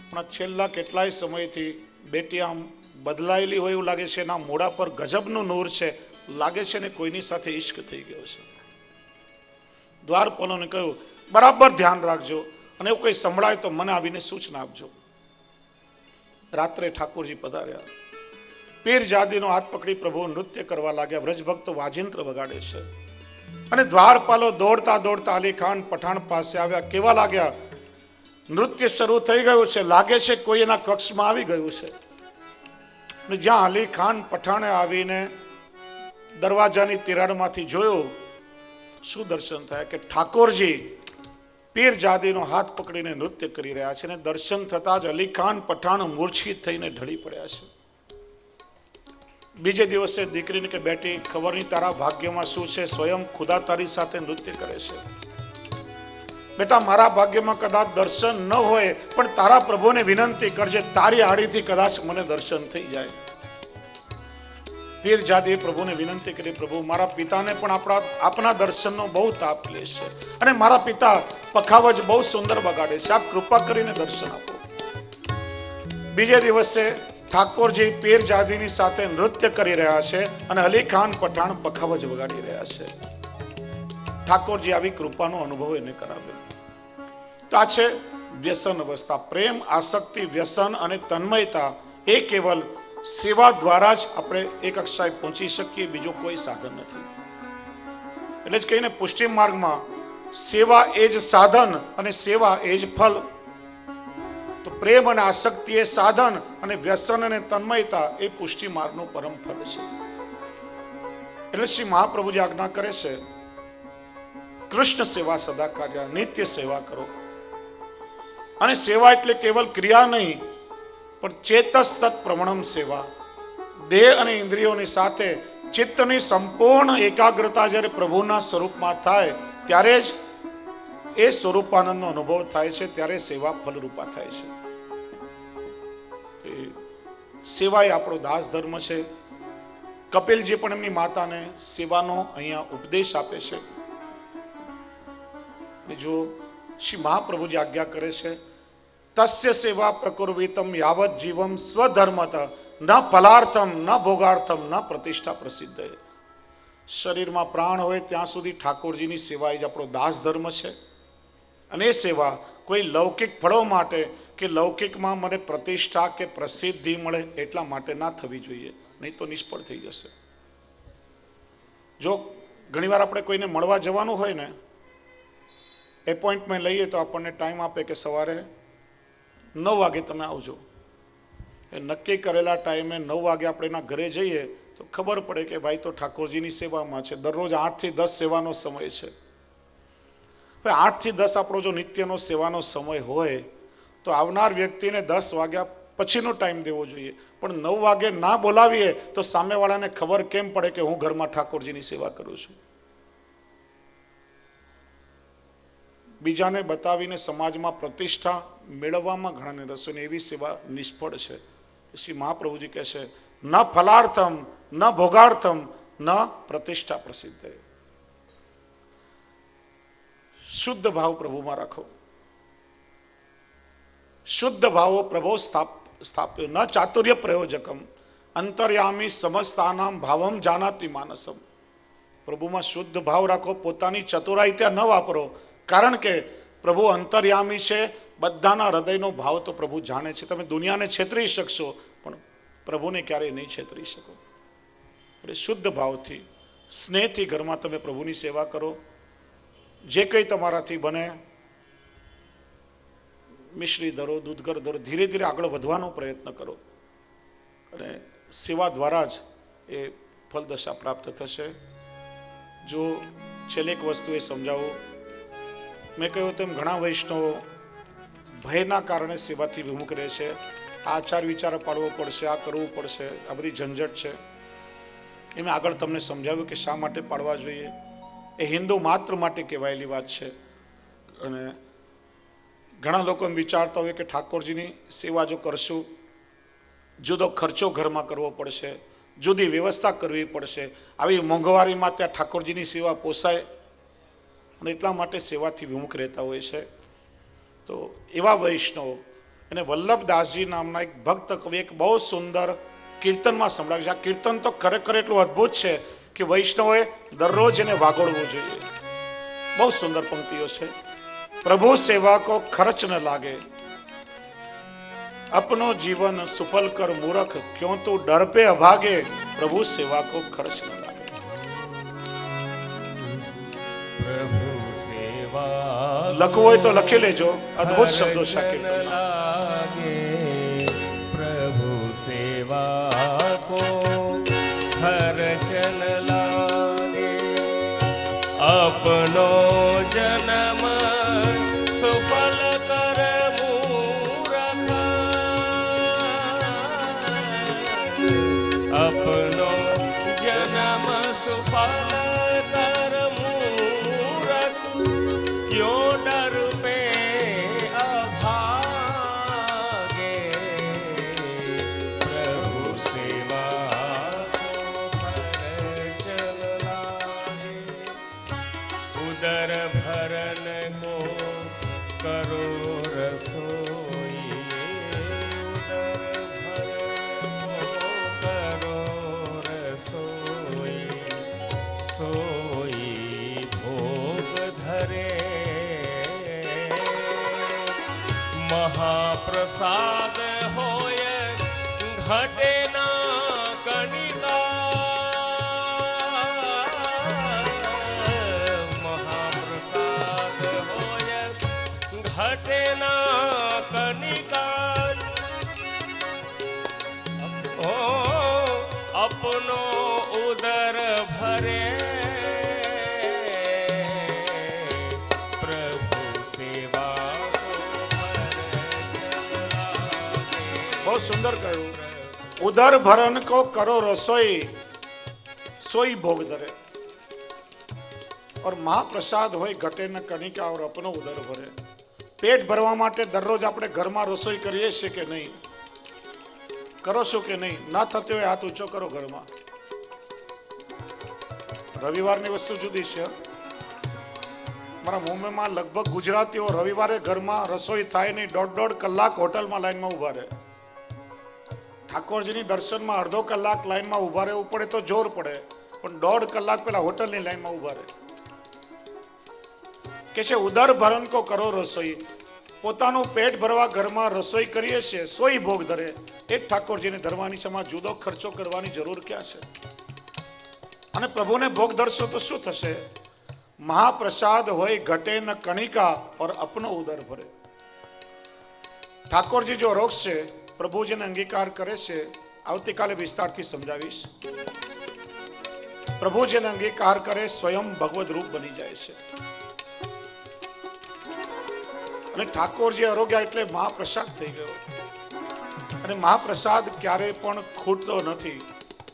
[SPEAKER 1] પણ છેલ્લા કેટલાય સમયથી બેટી આમ બદલાયેલી હોય એવું લાગે છે, એના મોઢા પર ગજબનું નૂર છે, લાગે છે ને કોઈની સાથે ઇશ્ક થઈ ગયો છે. દ્વારપાલોને કહ્યું, બરાબર ધ્યાન રાખજો અને એવું કંઈ સંભળાય તો મને આવીને સૂચના આપજો. રાત્રે ઠાકોરજી પધાર્યા. પીરજાદીનો હાથ પકડી પ્રભુ નૃત્ય કરવા લાગ્યા. વ્રજભક્તો વાજિંત્ર વગાડે છે અને દ્વારપાલો દોડતા દોડતા અલી ખાન પઠાણ પાસે આવ્યા. કેવા લાગ્યા, નૃત્ય શરૂ થઈ ગયું છે, લાગે છે કોઈ એના કક્ષમાં આવી ગયું છે. અને જ્યાં અલી ખાન પઠાણે આવીને દરવાજાની તિરાડમાંથી જોયું, શું દર્શન થયા કે ઠાકોરજી પીરજાદીનો હાથ પકડીને નૃત્ય કરી રહ્યા છે. અને દર્શન થતા જ અલી ખાન પઠાણ મૂર્છિત થઈને ઢળી પડ્યા છે. બીજે દિવસે દીકરીને કે બેટી, ખબર નહીં તારા ભાગ્યમાં શું છે, સ્વયં ખુદા તારી સાથે નૃત્ય કરે છે. બેટા, મારા ભાગ્યમાં કદાચ દર્શન ન હોય પણ તારા પ્રભુને વિનંતી કરજે, તારી આડીથી કદાચ મને દર્શન થઈ જાય. પીરજાદીએ પ્રભુને વિનંતી કરી, પ્રભુ મારા પિતાને પણ આપના દર્શનનો બહુ તાપ લે છે અને મારા પિતા પખાવજ બહુ સુંદર બગાડે છે, આપ કૃપા કરીને દર્શન આપો. બીજે દિવસે ઠાકોરજી પીર જાદીની સાથે નૃત્ય કરી રહ્યા છે અને અલી ખાન પઠાણ પખાવજ વગાડી રહ્યા છે. ઠાકોરજી આવી કૃપાનો અનુભવ એને કરાવ્યો. તો આ છે વ્યસન અવસ્થા. પ્રેમ, આસક્તિ, વ્યસન અને તન્મયતા એ કેવલ સેવા દ્વારા જ આપણે એક અક્ષાએ પહોંચી શકીએ, બીજું કોઈ સાધન નથી. એટલે જ કહીને પુષ્ટિ માર્ગમાં સેવા એ જ સાધન અને સેવા એ જ ફલ. તો પ્રેમ અને આસક્તિ એ સાધન અને વ્યસન અને તન્મયતા એ પુષ્ટિ માર્ગનું પરમ ફલ છે. એટલે શ્રી મહાપ્રભુજી આજ્ઞા કરે છે, કૃષ્ણ સેવા સદા કાર્ય, નિત્ય સેવા કરો. અને સેવા એટલે કેવલ ક્રિયા નહીં, પણ ચેતસ તત્ પ્રવણમ સેવા. દેહ અને ઇન્દ્રિયોની સાથે ચિત્તની સંપૂર્ણ એકાગ્રતા જ્યારે પ્રભુના સ્વરૂપમાં થાય ત્યારે જ એ સ્વરૂપાનંદનો અનુભવ થાય છે, ત્યારે સેવા ફલરૂપા થાય છે. સેવા એ આપણો દાસ ધર્મ છે. કપિલજી પણ એમની માતાને સેવાનો અહીંયા ઉપદેશ આપે છે. જો શ્રી મહાપ્રભુજી આજ્ઞા કરે છે, તસ્ય સેવા પ્રકુર્વિતમ યાવત જીવમ સ્વધર્મત ન ફલાર્થમ ન ભોગાર્થમ ન પ્રતિષ્ઠા પ્રસિદ્ધ. શરીરમાં પ્રાણ હોય ત્યાં સુધી ઠાકોરજીની સેવા એ જ આપણો દાસ ધર્મ છે. અને એ સેવા કોઈ લૌકિક ફળો માટે કે લૌકિકમાં મને પ્રતિષ્ઠા કે પ્રસિદ્ધિ મળે એટલા માટે ના થવી જોઈએ, નહીં તો નિષ્ફળ થઈ જશે. જો ઘણીવાર આપણે કોઈને મળવા જવાનું હોય ને, એપોઇન્ટમેન્ટ લઈએ તો આપણને ટાઈમ આપે કે સવારે 9 વાગે તમે આવજો. એ નક્કી કરેલા ટાઈમે 9 વાગે આપણે એના ઘરે જઈએ તો ખબર પડે કે ભાઈ તો ઠાકોરજીની સેવામાં છે. દરરોજ 8 થી 10 સેવાનો સમય છે. 8 થી 10 આપણો જો નિત્યનો સેવાનો સમય હોય તો આવનાર વ્યક્તિને 10 વાગ્યા પછીનો ટાઈમ દેવો જોઈએ. પણ 9 વાગે ના બોલાવીએ તો સામેવાળાને ખબર કેમ પડે કે હું ઘરમાં ઠાકોરજીની સેવા કરું છું? બીજાને બતાવીને સમાજમાં પ્રતિષ્ઠા મેળવવામાં ઘણાને રસ હોય, એવી સેવા નિષ્ફળ છે. શ્રી મહાપ્રભુજી કહે છે, ન ફલાર્થમ ન ભોગાર્થમ ન પ્રતિષ્ઠા પ્રસિદ્ધ. શુદ્ધ ભાવ પ્રભુમાં રાખો. શુદ્ધ ભાવો પ્રભો સ્થાપ્યો ન ચાતુર્ય પ્રયોજકમ અંતર્યામી સમસ્તાનામ ભાવમ જાનાતિ માનસમ. પ્રભુમાં શુદ્ધ ભાવ રાખો. પોતાની ચતુરાઈ ત્યાં ન વાપરો, કારણ કે પ્રભુ અંતર્યામી છે. બધાના હૃદયનો ભાવ તો પ્રભુ જાણે છે. તમે દુનિયાને છેતરી શકશો પણ પ્રભુને ક્યારેય નહીં છેતરી શકો. એટલે શુદ્ધ ભાવથી, સ્નેહથી ઘરમાં તમે પ્રભુની સેવા કરો. જે કંઈ તમારાથી બને, મિશ્રી ધરો, દૂધગર ધરો, ધીરે ધીરે આગળ વધવાનો પ્રયત્ન કરો. અને સેવા દ્વારા જ એ ફલદશા પ્રાપ્ત થશે. જો છેલ્લે એક વસ્તુ એ સમજાવું, મેં કહ્યું તેમ ઘણા વૈષ્ણવો ભયના કારણે સેવાથી વિમુખ રહે છે. આચાર વિચાર પાડવો પડશે, આ કરવું પડશે, આ બધી ઝંઝટ છે. એ મેં આગળ તમને સમજાવ્યું કે શા માટે પાડવા જોઈએ. એ હિન્દુ માત્ર માટે કહેવાયેલી વાત છે. અને ઘણા લોકો એમ વિચારતા હોય કે ઠાકોરજીની સેવા જો કરશું, જુદો ખર્ચો ઘરમાં કરવો પડશે, જુદી વ્યવસ્થા કરવી પડશે, આવી મોંઘવારીમાં ત્યાં ઠાકોરજીની સેવા પોસાય, અને એટલા માટે સેવાથી વિમુખ રહેતા હોય છે. તો એવા વૈષ્ણવ, એને વલ્લભદાસજી નામના એક ભક્ત કવિ એક બહુ સુંદર કીર્તનમાં સંભળાવ્યું છે. આ કીર્તન તો ખરેખર એટલું અદ્ભુત છે કે વૈષ્ણવોએ દરરોજ એને વાગોળવું જોઈએ. બહુ સુંદર પંક્તિઓ છે. પ્રભુ સેવા કો ખર્ચ ન લાગે, અપનો જીવન સુફલ કર મૂરખ, ક્यों તું ડર पे અભાગે, પ્રભુ સેવા કો ખર્ચ ન લાગે.
[SPEAKER 2] પ્રભુ સેવા
[SPEAKER 1] લખવું હોય તો લખી લેજો. અદ્ભુત શબ્દો છે.
[SPEAKER 2] લાગે પ્રભુ સેવા કો ખર્ચ ન લાગે, અપનો જન્મ સુફલ કર મૂરખ, અપનો જન્મ સુફલ કર મૂરખ, ક્यों डर पे अभागे, प्रभु सेवा को खर्च न लागे, उदर भरन को करो रसोई, उदर भरन મહાપ્રસાદ હોય ઘટે ના કણિકા, મહાપ્રસાદ હોય ઘટે ના કણિકા, ઓ અપનો ઉદર ભરે
[SPEAKER 1] બહુ સુંદર કહ્યું, ઉદર ભરન કો કરો રસોઈ સોઈ ભોગ ધરે, और મહાપ્રસાદ હોય ઘટે ન કણિકા और अपनो ઉદર ભરે. પેટ ભરવા માટે દરરોજ આપણે ઘરમાં રસોઈ કરીએ છીએ કે નહીં? કરો છો કે નહીં? ના થતી હોય હાથ ઊંચો કરો ઘરમાં. રવિવારની વસ્તુ જુદી છે. મારા મુંબઈમાં લગભગ ગુજરાતીઓ રવિવારે ઘરમાં રસોઈ થાય નહીં, 1.5 કલાક હોટલમાં લાઈનમાં ઉભા રહે. ઠાકોરજીની દર્શનમાં અડધો કલાક લાઈનમાં ઉભા રહેવું પડે તો જોર પડે, પણ 1.5 કલાક પહેલા હોટલની લાઈનમાં ઉભા રહે. કે છે ઉદર ભરણ કો કરો રસોઈ, પોતાનું પેટ ભરવા ઘરમાં રસોઈ કરીએ છીએ, સોઈ ભોગ ધરે. એ ઠાકોરજીને ધરવાની છે, જુદો ખર્ચો કરવાની જરૂર ક્યાં છે? અને પ્રભુને ભોગ ધરશો તો શું થશે? મહાપ્રસાદ હોય ઘટે ન કણિકા और अपनो ઉદર ભરે. ઠાકોરજી જો રોક્ષ છે, પ્રભુજીને અંગીકાર કરે છે, આવતીકાલે વિસ્તારથી સમજાવીશ. પ્રભુજીને અંગીકાર કરે સ્વયં ભગવદ રૂપ બની જાય છે. અને ઠાકોરજી આરોગ્ય એટલે મહાપ્રસાદ થઈ ગયો. અને મહાપ્રસાદ ક્યારે પણ ખૂટતો નથી.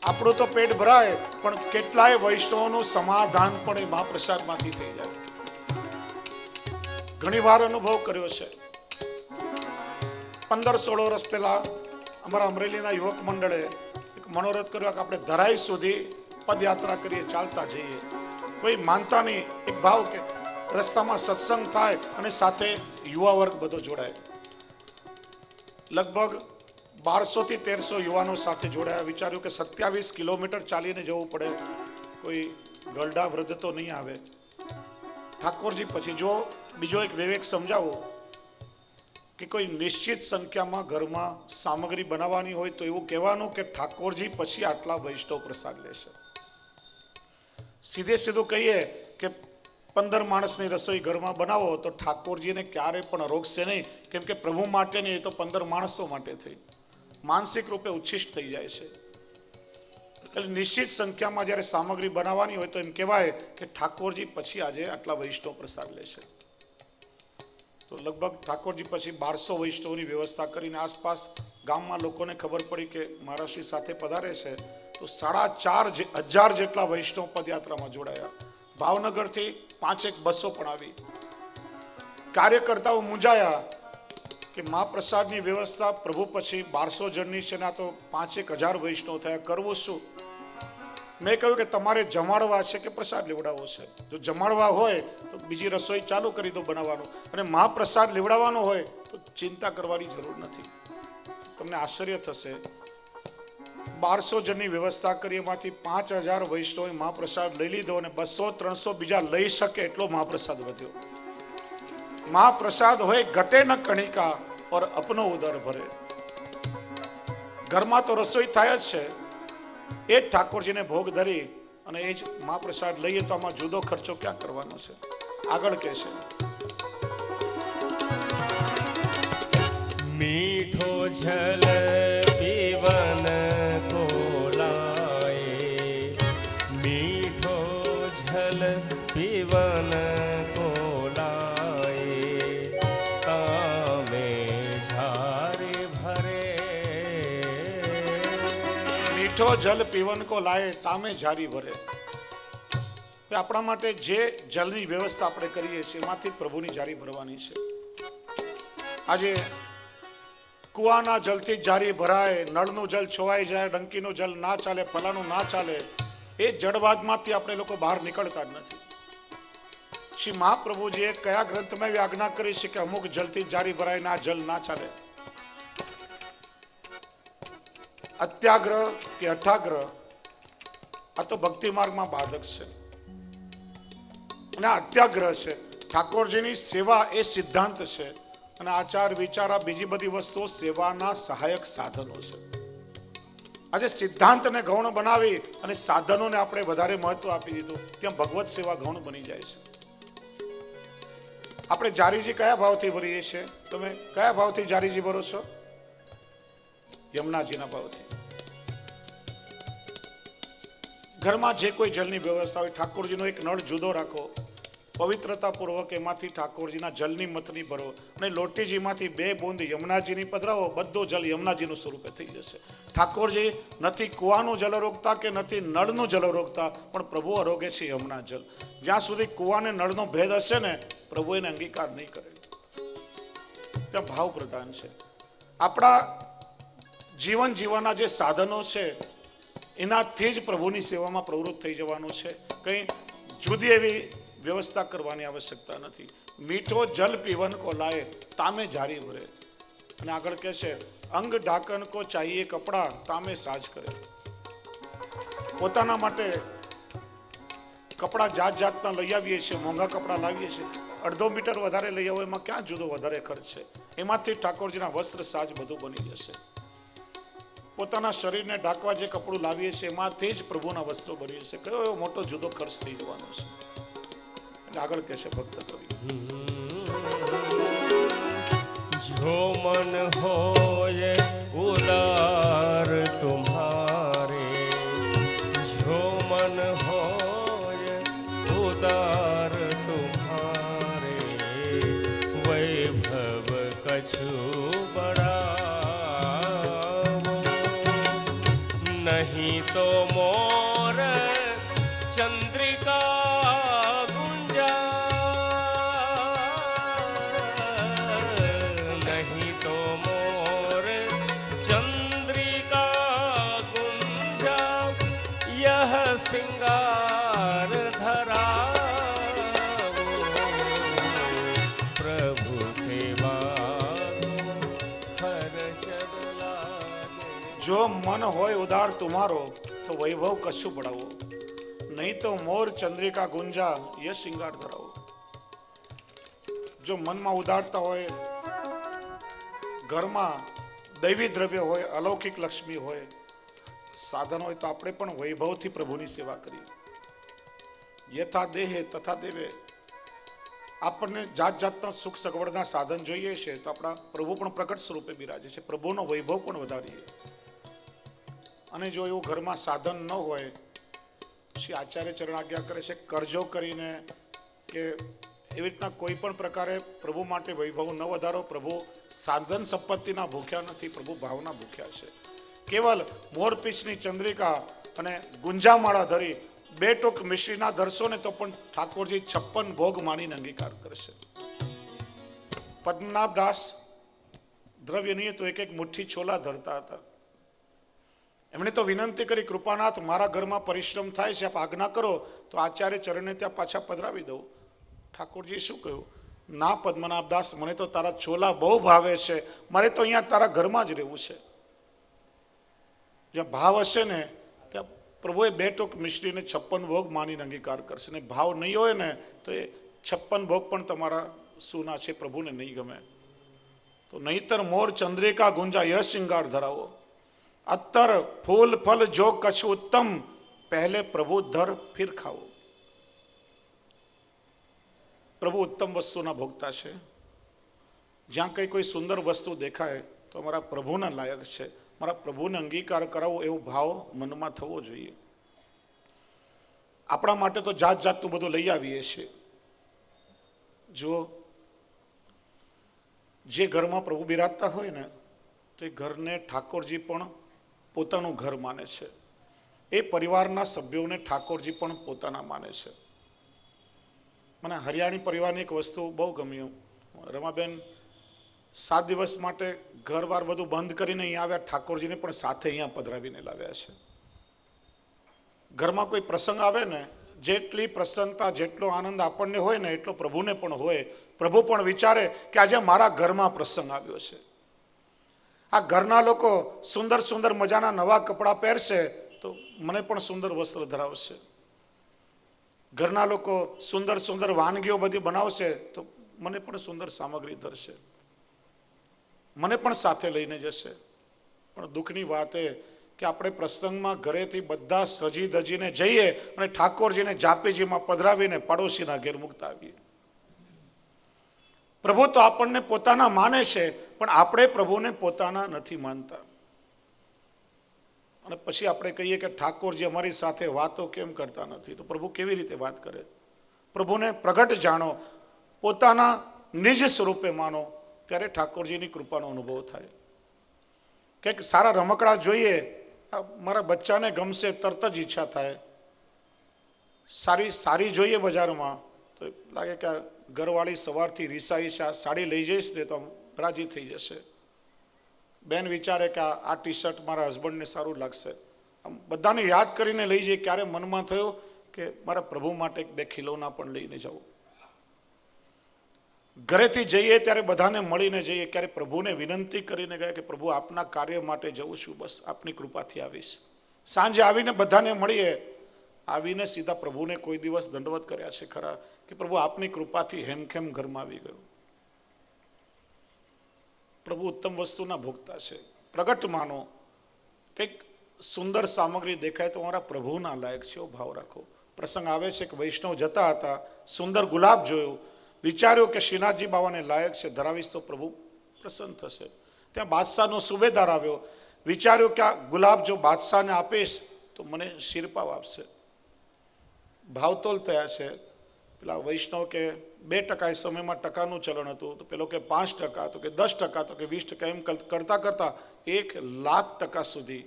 [SPEAKER 1] આપણું તો પેટ ભરાય, પણ કેટલાય વૈષ્ણવોનું સમાધાન પણ એ મહાપ્રસાદમાંથી થઈ જાય. ઘણી વાર અનુભવ કર્યો છે. 15-16 વર્ષ પહેલા અમારા અમરેલીના યુવક મંડળે એક મનોરથ કર્યો કે આપણે ધરાઈ સુધી પદયાત્રા કરીએ, ચાલતા જઈએ. કોઈ માનતા નહીં, એક ભાવ કે રસ્તામાં સત્સંગ થાય અને સાથે યુવા વર્ગ બધો જોડાય. લગભગ 1200 થી 1300 યુવાનો સાથે જોડાયા. વિચાર્યું કે 27 કિલોમીટર ચાલીને જવું પડે, કોઈ ગરડા વૃદ્ધ તો નહીં આવે. ઠાકોરજી પછી જો બીજો એક વિવેક સમજાવો કે કોઈ નિશ્ચિત સંખ્યામાં ઘરમાં સામગ્રી બનાવવાની હોય તો એવું કહેવાનું કે ઠાકોરજી પછી આટલા વૈષ્ણવ પ્રસાદ લેશે. સીધે સીધું કહીએ કે 15 માણસની રસોઈ ઘરમાં બનાવો તો ઠાકોરજીને ક્યારે પણ રોકશે નહીં, કેમ કે પ્રભુ માટે નહીં, એ તો 15 માણસો માટે થઈ માનસિક રૂપે ઉચ્છિષ્ટ થઈ જાય છે. એટલે નિશ્ચિત સંખ્યામાં જ્યારે સામગ્રી બનાવવાની હોય તો એમ કહેવાય કે ઠાકોરજી પછી આજે આટલા વૈષ્ણવ પ્રસાદ લેશે. તો લગભગ ઠાકોરજી પછી 1200 વૈષ્ણવની વ્યવસ્થા કરીને આસપાસ ગામમાં લોકોને ખબર પડી કે મહારાજશ્રી સાથે પધારે છે, તો 4500 જેટલા વૈષ્ણવ પદયાત્રામાં જોડાયા. ભાવનગરથી 5-1 બસો પણ આવી. કાર્યકર્તાઓ મૂંઝાયા કે મહાપ્રસાદની વ્યવસ્થા પ્રભુ પછી 1200 જણની છે, ના તો 5-1000 વૈષ્ણવ થયા, કરવું શું? મેં કહ્યું કે તમારે જમાડવા છે કે પ્રસાદ લેવડાવવો છે? જો જમાડવા હોય તો બીજી રસોઈ ચાલુ કરી દો બનાવવાનું, અને મહાપ્રસાદ લેવડાવવાનો હોય તો ચિંતા કરવાની જરૂર નથી. તમને આશ્ચર્ય થશે, 1200 જણની વ્યવસ્થા કરી, એમાંથી 5000 વૈષ્ણવે મહાપ્રસાદ લઈ લીધો અને 200-300 બીજા લઈ શકે એટલો મહાપ્રસાદ વધ્યો. મહાપ્રસાદ હોય ઘટે ન કણિકા और अपनो ઉદર ભરે. ઘરમાં તો રસોઈ થાય જ છે, એ જ ઠાકોરજીને ભોગ ધરી અને એ જ મહાપ્રસાદ લઈએ તો આમાં જુદો ખર્ચો ક્યાં કરવાનો છે? આગળ કહે છે,
[SPEAKER 2] મીઠો જલ પીવન કો લાએ, મીઠો જલ પીવન કો લાએ, તામે ઝારે ભરે.
[SPEAKER 1] મીઠો જલ પીવન કો લાય તામે જારી ભરે. આપણા માટે જે જલની વ્યવસ્થા આપણે કરીએ છીએ એમાંથી પ્રભુની જારી ભરવાની છે. આજે કુવાના જલથી જારી ભરાય, નળનું જલ છોવાઈ જાય, ડંકીનું જલ ના ચાલે, ફલાનું ના ચાલે, એ જડવાદમાંથી આપણે લોકો બહાર નીકળતા જ નથી. શ્રી મહાપ્રભુજીએ કયા ગ્રંથમાં એવી આજ્ઞા કરી છે કે અમુક જલથી જારી ભરાય ના જલ ના ચાલે? અત્યાગ્રહ કે અઠાગ્રહ આ તો ભક્તિ માર્ગમાં બાધક છે. અને આ અત્યાગ્રહ છે. ઠાકોરજીની સેવા એ સિદ્ધાંત છે. અને આચાર વિચાર આ બીજી બધી વસ્તુઓ સેવાના સહાયક સાધનો છે. આજે સિદ્ધાંતને ગૌણ બનાવી અને સાધનોને આપણે વધારે મહત્વ આપી દીધું, ત્યાં ભગવત સેવા ગૌણ બની જાય છે. આપણે જારીજી કયા ભાવથી ભરીએ છીએ? તમે કયા ભાવથી જારીજી ભરો છો? યમુનાજીના ભાવથી. ઘરમાં જે કોઈ જલની વ્યવસ્થા હોય, ઠાકોરજીનો એક નળ જુદો રાખો, પવિત્રતા પૂર્વક એમાંથી ઠાકોરજીના જલની મથની ભરો અને લોટીજીમાંથી 2 બૂંદ યમુનાજીની પધરાવો, બધું જલ યમુનાજીનું સ્વરૂપે થઈ જશે. ઠાકોરજી નથી કુવાનું જલ રોકતા કે નથી નળનું જલ રોકતા, પણ પ્રભુ આરોગે છે યમુના જલ. જ્યાં સુધી કુવાને નળનો ભેદ હશે ને, પ્રભુ એને અંગીકાર નહીં કરે. ત્યાં ભાવ પ્રધાન છે. આપણા જીવન જીવવાના જે સાધનો છે એનાથી જ પ્રભુની સેવામાં પ્રવૃત્ત થઈ જવાનું છે. કંઈ જુદી એવી વ્યવસ્થા કરવાની આવશ્યકતા નથી. મીઠો જલ પીવન કો લાય તામે જારી ભરે. અને આગળ કહે છે અંગ ઢાકન કો ચાહીએ કપડા તામે સાજ કરે. પોતાના માટે કપડા જાત જાતના લઈ આવીએ છીએ, મોંઘા કપડા લાવીએ છીએ, 1/2 મીટર વધારે લઈ આવો એમાં ક્યાં જુદો વધારે ખર્ચ છે? એમાંથી ઠાકોરજીના વસ્ત્ર સાજ બધું બની જશે. પોતાના શરીરને ઢાંકવા જે કપડું લાવીએ છીએ એમાંથી જ પ્રભુના વસ્ત્રો બની જશે. કયો એવો મોટો જુદો ખર્ચ થઈ જવાનો છે? એટલે આગળ કહેશે ભક્ત કવિ,
[SPEAKER 2] જો મન હોય ઉદાર તુમ્હારે, જો મન હોય ઉદાર તુમ્હારે, વૈભવ કछु બડાવો, નહીં તો મોર ચંદ્રિકા सिंगार धरावो, प्रभु सेवा खर्च लागे.
[SPEAKER 1] જો મન હોય ઉદાર તુમારો તો વૈભવ કશું બળાવો, નહીં તો મોર ચંદ્રિકા ગુંજા ય શિંગાર ધરાવો. જો મનમાં ઉદારતા હોય, ઘરમાં દૈવી દ્રવ્ય હોય, અલૌકિક લક્ષ્મી હોય, સાધન હોય, તો આપણે પણ વૈભવથી પ્રભુની સેવા કરીએ. યથા દેહે તથા દેવે. આપણને જાત જાતના સુખ સગવડના સાધન જોઈએ છે તો આપણા પ્રભુ પણ પ્રકટ સ્વરૂપે બિરાજે છે. પ્રભુનો વૈભવ પણ વધારીએ. અને જો એવું ઘરમાં સાધન ન હોય, પછી આચાર્ય ચરણ આજ્ઞા કરે છે કરજો કરીને કે એવી રીતના કોઈ પણ પ્રકારે પ્રભુ માટે વૈભવ ન વધારો. પ્રભુ સાધન સંપત્તિના ભૂખ્યા નથી, પ્રભુ ભાવના ભૂખ્યા છે. કેવલ મોરપીંછની ચંદ્રિકા અને ગુંજામાળા ધરી 2 ટોક મિશ્રીના ધરશો ને તો પણ ઠાકોરજી 56 ભોગ માનીને અંગીકાર કરશે. પદ્મનાભ દાસ દ્રવ્ય નહીં તો એક મુઠ્ઠી છોલા ધરતા હતા. એમણે તો વિનંતી કરી, કૃપાનાથ મારા ઘરમાં પરિશ્રમ થાય છે, આપ આજ્ઞા કરો તો આચાર્ય ચરણને ત્યાં પાછા પધરાવી દઉં. ઠાકોરજી શું કહ્યું? ના પદ્મનાભ દાસ, મને તો તારા છોલા બહુ ભાવે છે, મારે તો અહીંયા તારા ઘરમાં જ રહેવું છે. જ્યાં ભાવ હશે ને ત્યાં પ્રભુએ 2 ટોક મિશ્રીને 56 ભોગ માનીને અંગીકાર કરશે. ને ભાવ નહીં હોય ને તો એ 56 ભોગ પણ તમારા સુના છે, પ્રભુને નહીં ગમે. તો નહીતર મોર ચંદ્રિકા ગુંજા ય શિંગાર ધરાવો, અત્તર ફૂલ ફલ જો કછ ઉત્તમ, પહેલે પ્રભુ ધર ફિર ખાવો. પ્રભુ ઉત્તમ વસ્તુના ભોગતા છે. જ્યાં કંઈ કોઈ સુંદર વસ્તુ દેખાય તો અમારા પ્રભુના લાયક છે, મારા પ્રભુને અંગીકાર કરાવો, એવો ભાવ મનમાં થવો જોઈએ. આપણા માટે તો જાત જાતનું બધું લઈ આવીએ છીએ. જો જે ઘરમાં પ્રભુ બિરાજતા હોય ને તો એ ઘરને ઠાકોરજી પણ પોતાનું ઘર માને છે. એ પરિવારના સભ્યોને ઠાકોરજી પણ પોતાના માને છે. મને હરિયાણી પરિવારની એક વસ્તુ બહુ ગમ્યું. રમાબેન 7 દિવસ માટે ઘર-બાર બધું બંધ કરીને અહીંયા આવ્યા, ઠાકોરજીને પણ સાથે અહીંયા પધરાવીને લાવ્યા છે. ઘરમાં કોઈ પ્રસંગ આવે ને, જેટલી પ્રસન્નતા, જેટલો આનંદ આપણને હોય ને એટલો પ્રભુને પણ હોય. પ્રભુ પણ વિચારે કે આજે મારા ઘરમાં પ્રસંગ આવ્યો છે. આ ઘરના લોકો સુંદર સુંદર મજાના નવા કપડાં પહેરશે તો મને પણ સુંદર વસ્ત્ર ધરાવશે. ઘરના લોકો સુંદર સુંદર વાનગીઓ બધી બનાવશે તો મને પણ સુંદર સામગ્રી ધરશે. મને પણ સાથે લઈને જશે. પણ દુઃખની વાત એ કે આપણે પ્રસંગમાં ઘરેથી બધા સજી ધજીને જઈએ અને ઠાકોરજીને જાપીજીમાં પધરાવીને પડોશીના ઘેર મૂકતા આવીએ. પ્રભુ તો આપણને પોતાના માને છે, પણ આપણે પ્રભુને પોતાના નથી માનતા. અને પછી આપણે કહીએ કે ઠાકોરજી અમારી સાથે વાતો કેમ કરતા નથી. તો પ્રભુ કેવી રીતે વાત કરે? પ્રભુને પ્રગટ જાણો, પોતાના નિજ સ્વરૂપે માનો, ત્યારે ઠાકોરજીની કૃપાનો અનુભવ થાય. કંઈક સારા રમકડા જોઈએ, મારા બચ્ચાને ગમશે, તરત જ ઈચ્છા થાય. સારી જોઈએ બજારમાં તો લાગે કે ઘરવાળી સવારથી રીસાઈ છે, સાડી લઈ જઈશ ને તો રાજી થઈ જશે. બેન વિચારે કે આ ટી શર્ટ મારા હસબન્ડને સારું લાગશે. આમ બધાને યાદ કરીને લઈ જઈએ. ક્યારે મનમાં થયું કે મારા પ્રભુ માટે બે ખિલોના પણ લઈને જાઉં? ઘરેથી જઈએ ત્યારે બધાને મળીને જઈએ, ક્યારે પ્રભુને વિનંતી કરીને ગયા કે પ્રભુ આપના કાર્ય માટે જઉં છું, બસ આપની કૃપાથી આવીશ. સાંજે આવીને બધાને મળીએ, આવીને સીધા પ્રભુને કોઈ દિવસ દંડવત કર્યા છે ખરા કે પ્રભુ આપની કૃપાથી હેમખેમ ઘરમાં આવી ગયું? પ્રભુ ઉત્તમ વસ્તુના ભોગતા છે. પ્રગટ માનો. કંઈક સુંદર સામગ્રી દેખાય તો મારા પ્રભુના લાયક છે એવો ભાવ રાખો. પ્રસંગ આવે છે કે વૈષ્ણવ જતા હતા, સુંદર ગુલાબ જોયું, વિચાર્યું કે શ્રીનાથજી બાવાને લાયક છે, ધરાવીશ તો પ્રભુ પ્રસન્ન થશે. ત્યાં બાદશાહનો સુબેદાર આવ્યો, વિચાર્યું કે આ ગુલાબ જો બાદશાહને આપીશ તો મને શિરપાવ આપશે. ભાવતોલ થયા છે. પેલા વૈષ્ણવ કે 2% એ સમયમાં ટકાનું ચલણ હતું, તો પેલો કે 5%, તો કે 10%, તો કે 20%, એમ કરતાં કરતાં 1,00,000% સુધી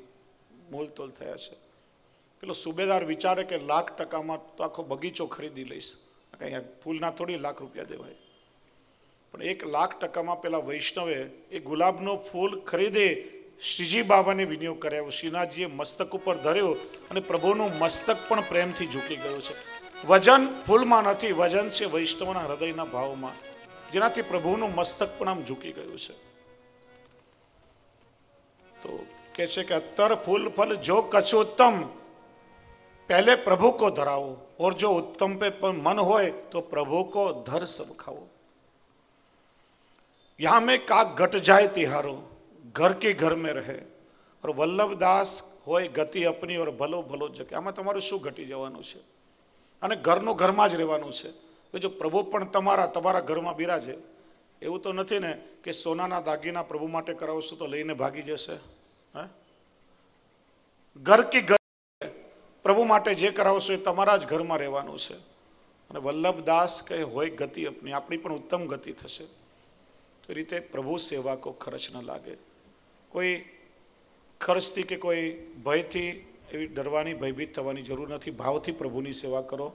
[SPEAKER 1] મોલતોલ થયા છે. પેલો સુબેદાર વિચારે કે 1,00,000%માં તો આખો બગીચો ખરીદી લઈશ, અહીંયા ફૂલના થોડી ₹1,00,000 દેવાય. પણ 1,00,000%માં પેલા વૈષ્ણવે એ ગુલાબનું ફૂલ ખરીદે શ્રીજી બાવાને વિનિયોગ કરાવ્યો. શ્રીનાથજીએ મસ્તક ઉપર ધર્યો અને પ્રભુનું મસ્તક પણ પ્રેમથી ઝૂકી ગયું છે. વજન ફૂલમાં નથી, વજન છે વૈષ્ણવના હૃદયના ભાવમાં, જેનાથી પ્રભુનું મસ્તક પણ આમ ઝૂકી ગયું છે. તો કહે છે કે અત્તર ફૂલ ફલ જો કछु ઉત્તમ, पहले प्रभु को धराओ, और जो उत्तम पे मन होए तो प्रभु को धर सब खाओ. यहां में का घट जाए तिहारो, घर के घर में रहे, और वल्लभदास होए गति अपनी और भलो भलो जगे. આમાં તમારું શું ઘટી જવાનું છે? અને ઘરનું ઘરમાં જ રહેવાનું છે. જો પ્રભુ પણ તમારા ઘરમાં બિરાજે, એવું તો નથી ને કે સોનાના દાગીના પ્રભુ માટે કરાવશું તો લઈને ભાગી જશે. હા, ઘર કી ઘર પ્રભુ માટે જે કરાવશો એ તમારા જ ઘરમાં રહેવાનું છે. અને વલ્લભદાસ કહે હોય ગતિ આપણી, આપણી પણ ઉત્તમ ગતિ થશે. તો એ રીતે પ્રભુ સેવા કો ખર્ચ ન લાગે. કોઈ ખર્ચથી કે કોઈ ભયથી એવી ડરવાની, ભયભીત થવાની જરૂર નથી. ભાવથી પ્રભુની સેવા કરો.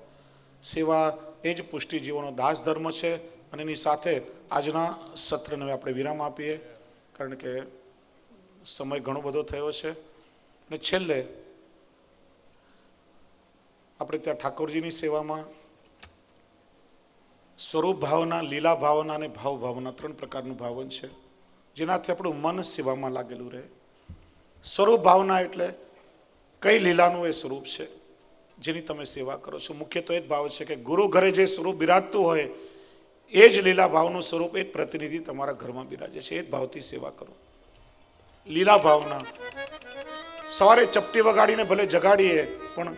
[SPEAKER 1] સેવા એ જ પુષ્ટિ જીવોનો દાસ ધર્મ છે. અને એની સાથે આજના સત્રને આપણે વિરામ આપીએ, કારણ કે સમય ઘણો બધો થયો છે. અને છેલ્લે આપણે ત્યાં ઠાકોરજીની સેવામાં સ્વરૂપ ભાવના, લીલા ભાવના અને ભાવ ભાવના 3 પ્રકારનું ભાવન છે, જેનાથી આપણું મન સેવામાં લાગેલું રહે. સ્વરૂપ ભાવના એટલે કઈ લીલાનું એ સ્વરૂપ છે જેની તમે સેવા કરો છો. મુખ્ય તો એ જ ભાવ છે કે ગુરુ ઘરે જે સ્વરૂપ બિરાજતું હોય એ જ લીલા ભાવનું સ્વરૂપ, એ જ પ્રતિનિધિ તમારા ઘરમાં બિરાજે છે. એ જ ભાવથી સેવા કરો. લીલા ભાવના સવારે ચપટી વગાડીને ભલે જગાડીએ, પણ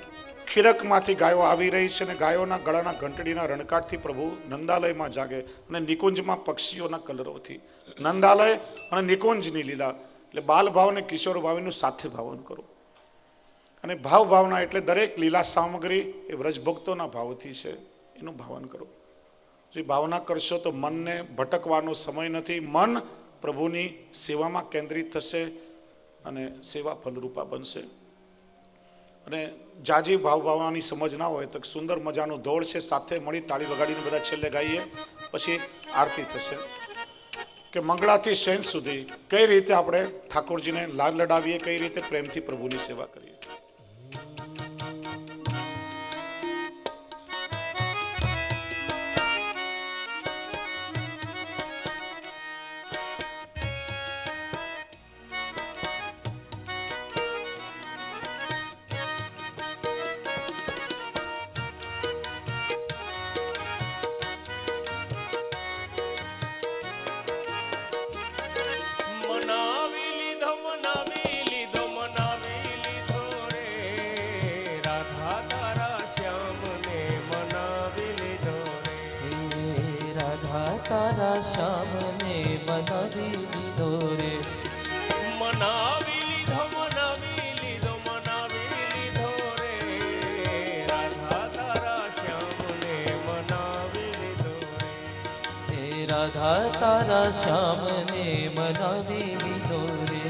[SPEAKER 1] ખીરકમાંથી ગાયો આવી રહી છે અને ગાયોના ગળાના ઘંટડીના રણકાટથી પ્રભુ નંદાલયમાં જાગે, અને નિકુંજમાં પક્ષીઓના કલરોથી. નંદાલય અને નિકુંજની લીલા એટલે બાલ ભાવ અને કિશોર ભાવનું સાથે ભાવન કરો. અને ભાવ ભાવના એટલે દરેક લીલા સામગ્રી એ વ્રજભક્તોના ભાવથી છે, એનું ભાવન કરો. જે ભાવના કરશો તો મનને ભટકવાનો સમય નથી. મન પ્રભુની સેવામાં કેન્દ્રિત થશે અને સેવા ફલરૂપા બનશે. અને જાજી ભાવ ભાવનાની સમજ ના હોય તો સુંદર મજાનું દોડ છે, સાથે મળી તાળી વગાડીને બધા છેલ્લે ગાઈએ, પછી આરતી થશે. કે મંગળાથી શયન સુધી કઈ રીતે આપણે ઠાકોરજીને લાડ લડાવીએ, કઈ રીતે પ્રેમથી પ્રભુની સેવા કરીએ.
[SPEAKER 3] તારા શ્યામને મનાવી લીધો રે.
[SPEAKER 2] મનાવી લીધો, મનાવી લીધો, મનાવી લીધો રે. રાધા તારા શ્યામને મનાવી લીધો રે.
[SPEAKER 3] હે રાધા તારા શ્યામને મનાવી લીધો રે.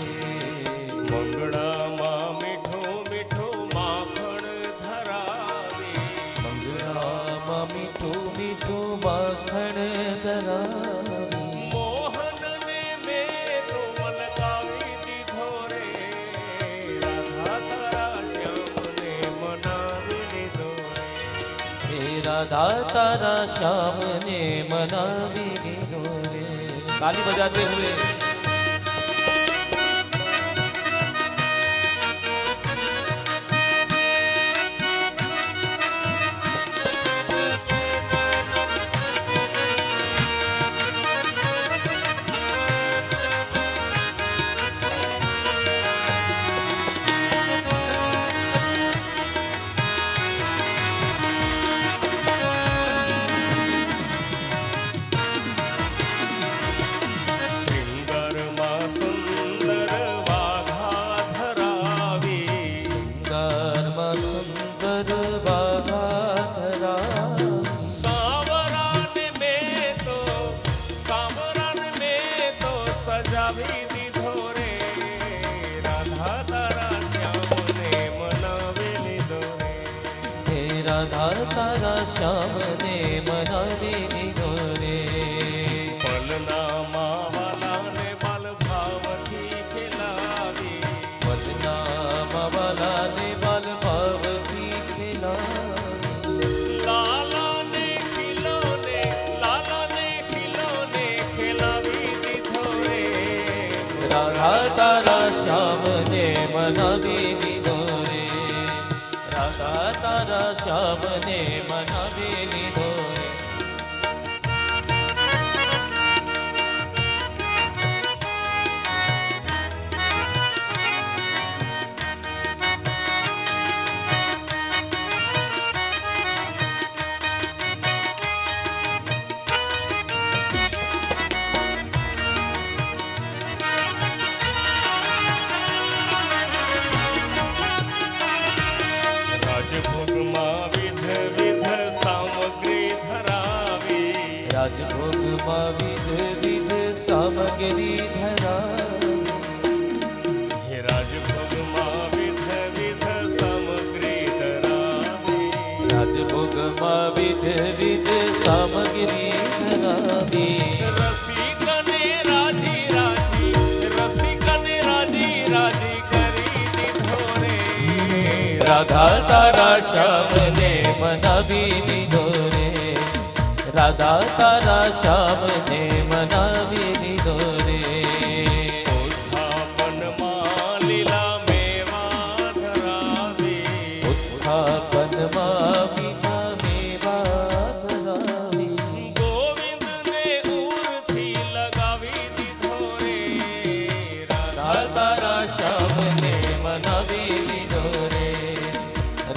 [SPEAKER 2] મંગળામાં મીઠું મીઠું માખણ ધરાવી.
[SPEAKER 3] મંગળામાં મીઠું મીઠું માખણ ધરાવી.
[SPEAKER 2] મોહનને મેં તો મલકાવી દીધો રે. રાધા તારા શ્યામને મનાવી લીધો રે.
[SPEAKER 3] હે રાધા તારા શ્યામને મનાવી લીધો રે. તાલી બજાતે હુએ
[SPEAKER 2] શૃંગારમાં સુંદર વાઘા ધરાવી.
[SPEAKER 3] શૃંગારમાં સુંદર વાઘા ધરાવી.
[SPEAKER 2] સાવરાને મેં તો સજાવી દીધો રે. રાધા તારા શ્યામને મનાવી લીધો રે.
[SPEAKER 3] હે રાધા તારા શ્યામને મનાવી લીધો રે.
[SPEAKER 2] પલના માવાલાને બાલ ભાવથી ખેલાવી.
[SPEAKER 3] વદનામાં વાલાને બાલ ભાવથી ખેલાવી.
[SPEAKER 2] લાલાને ખીલોને ખેલાવી દીધો રે.
[SPEAKER 3] રાધા તારા શ્યામને મનાવી લીધો રે. રાધા તારા શ્યામને મનાવી લીધો રે.
[SPEAKER 2] રાજભોગમાં વિધ વિધ સામગ્રી ધરાવી.
[SPEAKER 3] રાજભોગમાં વિધ વિધ સામગ્રી ધરાવી.
[SPEAKER 2] હે રાજભોગમાં વિધ વિધ સામગ્રી ધરાવી.
[SPEAKER 3] રાજભોગમાં વિધ વિધ સામગ્રી ધરાવી.
[SPEAKER 2] રસિકને રાજી રાજી, રસિકને રાજી રાજી કરી દીધો રે.
[SPEAKER 3] રાધા તારા શ્યામને મનાવી લીધો રે. રાધા તારા શ્યામને મનાવી લીધો રે.
[SPEAKER 2] ઉત્થાપનમાં લીલા મેવા ધરાવી.
[SPEAKER 3] ઉત્થાપનમાં મીઠા મેવા ધરાવી.
[SPEAKER 2] ગોવિંદને ઉરથી લગાવી દીધો રે.
[SPEAKER 3] રાધા તારા શ્યામને મનાવી લીધો રે.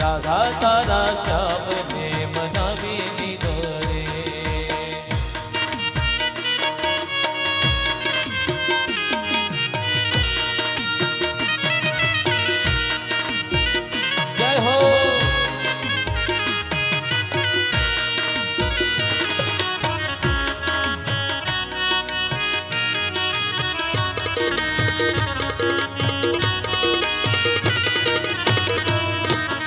[SPEAKER 3] રાધા તારા શ્યામને મનાવી લીધો રે. જય હો.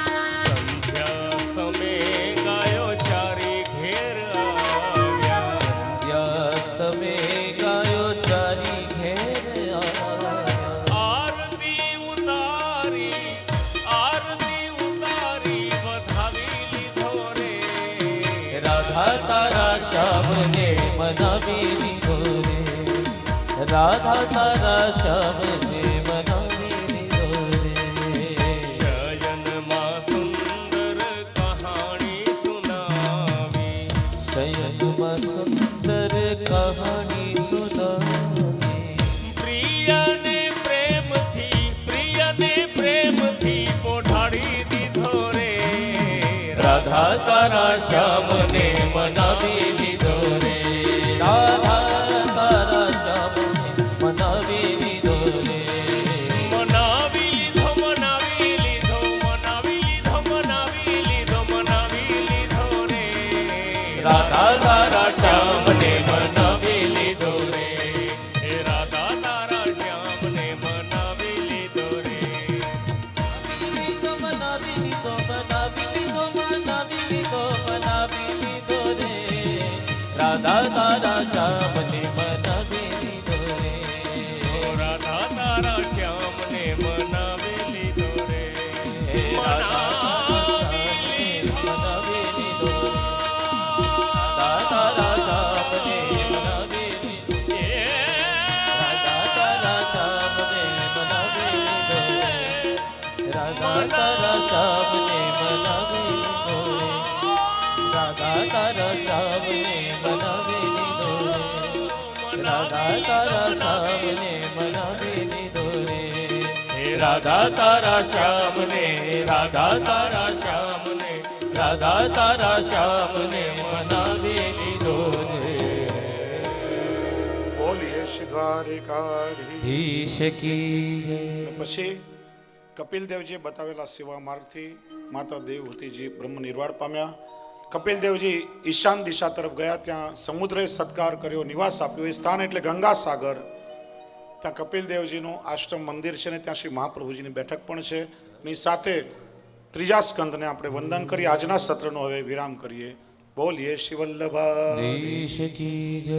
[SPEAKER 2] સંધ્યા સમયે ગાયો ચારી ઘેર આવ્યા.
[SPEAKER 3] સંધ્યા સમયે ગાયો ચારી ઘેર આવ્યા.
[SPEAKER 2] આરતી ઉતારી વધાવી લીધો રે.
[SPEAKER 3] રાધા તારા શ્યામને મનાવી લીધો રે. રાધા તારા શ્યામને મનાવી લીધો રે.
[SPEAKER 2] શયનમાં સુંદર કહાણી સુનાવી.
[SPEAKER 3] શયનમાં સુંદર કહાની સુનાવી.
[SPEAKER 2] પ્રિયને પ્રેમથી પોઢાડી દીધો રે.
[SPEAKER 3] રાધા તારા શ્યામને મનાવી લીધો રે.
[SPEAKER 2] તારા શ્યામને મનાવી લીધો રે હે રાધા તારા શ્યામને મનાવી લીધો રે
[SPEAKER 3] મનાવી લીધો, મનાવી લીધો, મનાવી લીધો, મનાવી લીધો રે. રાધા તારા શ્યામને મનાવી લીધો રે.
[SPEAKER 2] ઓ રાધા તારા શ્યામને મનાવી લીધો રે મનાવી લીધો
[SPEAKER 3] મનાવી લીધો રે. રાધા તારા શ્યામને મનાવી લીધો.
[SPEAKER 2] એ
[SPEAKER 3] રાધા તારા શ્યામને મનાવી લીધો રે. રાધા તારા શ્યામને મનાવી લીધો રે. રાધા તારા શ્યામને મનાવી લીધો રે. રાધા તારા શ્યામને મનાવી લીધો રે.
[SPEAKER 2] હે રાધા તારા શ્યામને રાધા તારા શ્યામને
[SPEAKER 3] રાધા તારા શ્યામને મનાવી લીધો રે.
[SPEAKER 1] બોલીએ શ્રી દ્વારિકાધીશ
[SPEAKER 3] કી જય.
[SPEAKER 1] પછી કપિલ દેવજીએ બતાવેલા સેવા માર્ગથી માતા દેવહૂતિજી બ્રહ્મ નિર્વાણ પામ્યા. કપિલ દેવજી ઈશાન દિશા તરફ ગયા. ત્યાં સમુદ્રે સત્કાર કર્યો, નિવાસ આપ્યો. એ સ્થાન એટલે ગંગાસાગર. ત્યાં કપિલ દેવજીનું આશ્રમ મંદિર છે ને ત્યાં શ્રી મહાપ્રભુજીની બેઠક પણ છે. ની સાથે ત્રીજા સ્કંદને આપણે વંદન કરી આજના સત્રનો હવે વિરામ કરીએ. બોલીએ શ્રી વલ્લભા
[SPEAKER 3] દેશ કી જય.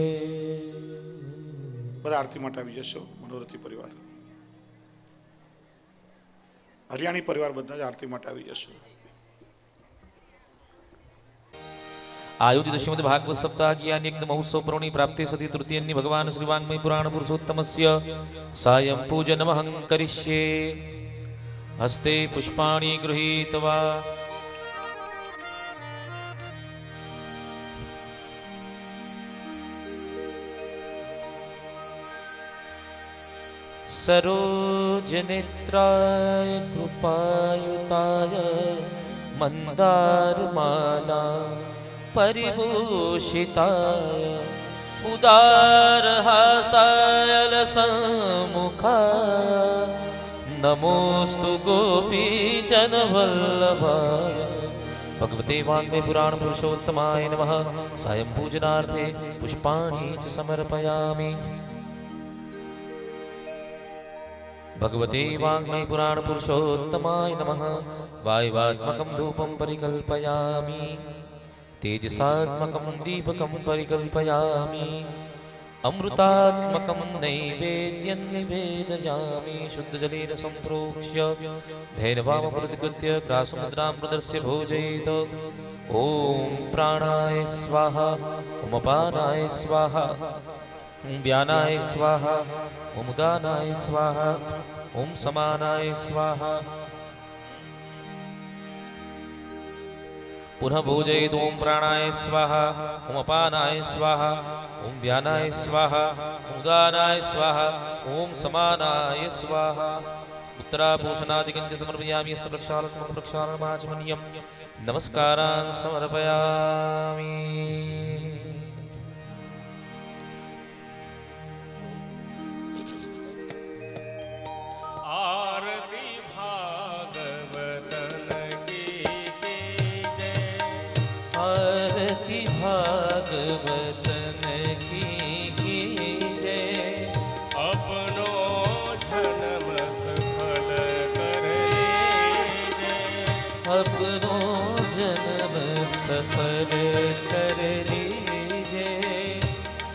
[SPEAKER 1] બધા આરતી માટે આવી જશો. મનોરથી પરિવાર, હરિયાણી પરિવાર બધા જ આરતી માટે આવી જશો.
[SPEAKER 3] आयोजित श्रीमद् भागवत सप्ताह की अनेक महोत्सव पर्वणि प्राप्ते सति तृतीयन्नि भगवान श्री वाङ्मय पुराण पुरुषोत्तमस्य सायं पूजनमहं करिष्ये. हस्ते पुष्पाणि गृहीत्वा सरोजनेत्राय कृपायुताय मन्दारमाला परिभूषिताय उदारहासायलसम्मुखाय नमोस्तु गोपीजनवल्लभाय. भगवते वाङ्मय पुराण पुरुषोत्तमाय नमः. सायं पूजनार्थे पुष्पाणि च समर्पयामि. भगवते वाङ्मय पुराण पुरुषोत्तमाय नमः. वायुवात्मकं धूपं परिकल्पयामि. तेजसात्मकं दीपकं परिकल्पयामि. अमृतात्मकं नैवेद्यं निवेदयामि. शुद्धजलेन सम्प्रोक्ष्य धैर्यवामप्रतिकृत्य ग्रासमुद्रां प्रदर्श्य भोजयेत्. ॐ प्राणाय स्वाहा, ॐ अपानाय स्वाहा, ॐ व्यानाय स्वाहा, ॐ उदानाय स्वाहा, ॐ समानाय स्वाहा. पुनः भोजयेत्. ॐ प्राणाय स्वाहा, ॐ अपानाय स्वाहा, ॐ व्यानाय स्वाहा, ॐ उदानाय स्वाहा, ॐ समानाय स्वाहा. उत्तराभूषणादिकं च समर्पयामि. यस्य प्रक्षालनमाचमनीयं नमस्कारान् समर्पयामि.
[SPEAKER 2] आरती भागवतन की जय.
[SPEAKER 3] आरती भागवतन की जय.
[SPEAKER 2] अपनो जन्म सफल कर लीजे.
[SPEAKER 3] अपनो जन्म सफल कर लीजे.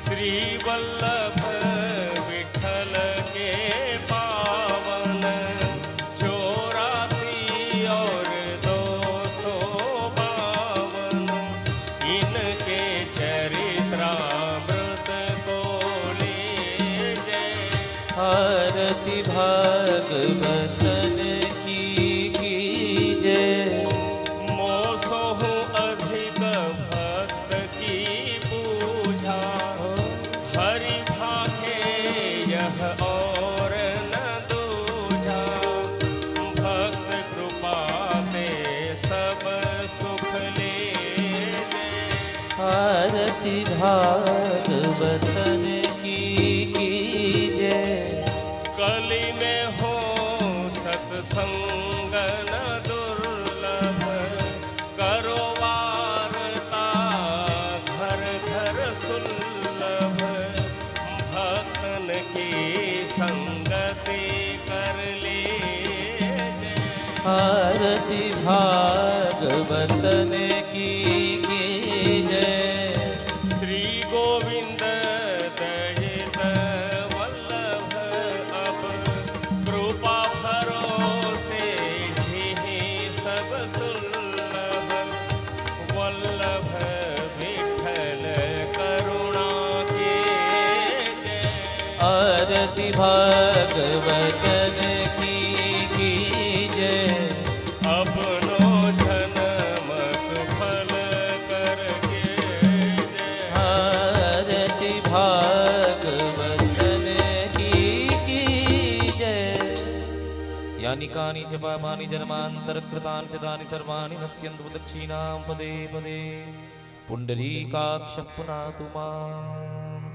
[SPEAKER 2] श्री वल्लभ विठल के पावन 84 और 252 इनके चरित्रामृत को लीजे.
[SPEAKER 3] आरती भागवतन की जय.
[SPEAKER 2] मोसोहु अधिक भक्त की पूजा. हरि भाखे यह और न दूजा. भक्त कृपा ते सब सुख लीजे.
[SPEAKER 3] आरती भागवतन की जय.
[SPEAKER 2] कली में हो सत्संग न दुर्लभ. करो वार्ता घर
[SPEAKER 3] वतन की जय।
[SPEAKER 2] श्री गोविंद दयित वल्लभ अब कृपा भरोसे जिहि सब सुलभ। वल्लभ विठ्ठल करुणा के जय।
[SPEAKER 3] आरती भागवतन की जय।
[SPEAKER 2] अपनो जन्म सफल करके जय।
[SPEAKER 3] आरती भागवतन की जय। यानि कानि च पापानि जन्मान्तरकृतानि च तानि सर्वाणि नश्यन्तु दक्षिणां पदे पदे। पुण्डरीकाक्षः पुनातु माम्।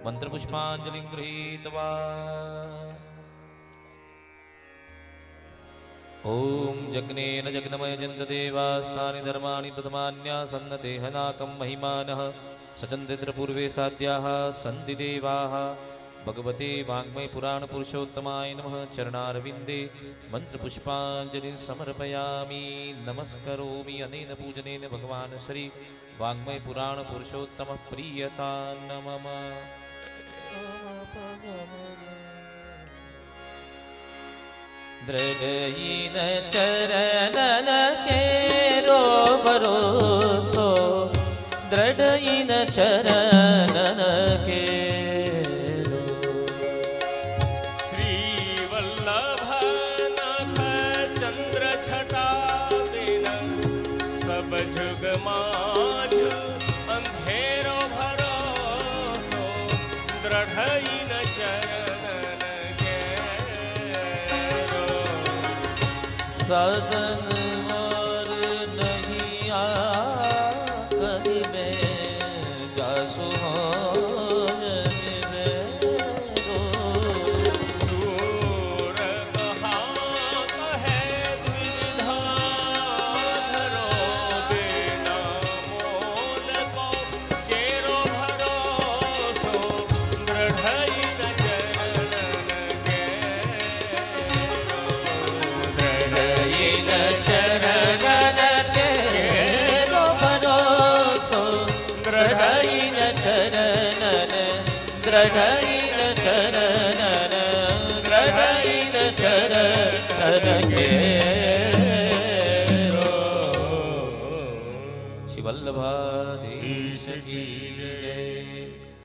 [SPEAKER 3] मन्त्रपुष्पाञ्जलिं गृहीत्वा ॐ जग्नेन जग्नमयजन्त देवास्तानि धर्माणि प्रथमान्यासन्नते हनाकं महिमानः सचन्दित्रपूर्वे साध्याः सन्ति देवाः। भगवते वाङ्मयपुराणपुरुषोत्तमाय नमः। चरणारविन्दे मन्त्रपुष्पाञ्जलिं समर्पयामि। नमस्करोमि अनेन पूजनेन भगवान् श्री वाङ्मयपुराणपुरुषोत्तमः प्रीयतां मम। दृढ़यिन चरणन केरो भरोसो। दृढ़यिन चरणन केरो।
[SPEAKER 2] श्री वल्लभ नख चंद्र छटा बिन सब जुग माझ अंधेरो भरोसो। दृढ़ चरणन केरो।
[SPEAKER 3] सदन और नहीं आ कहीं में जासु
[SPEAKER 2] सूर कहा कहे द्विधा धरो बिना मोल को चेरो भरोसो। दृढ़ चरणन केरो।
[SPEAKER 3] दृढ़यिन चरणन केरो भरोसो। दृढ़यिन चरणन। दृढ़यिन चरणन। दृढ़यिन चरणन केरो। श्री वल्लभाधीश की जय।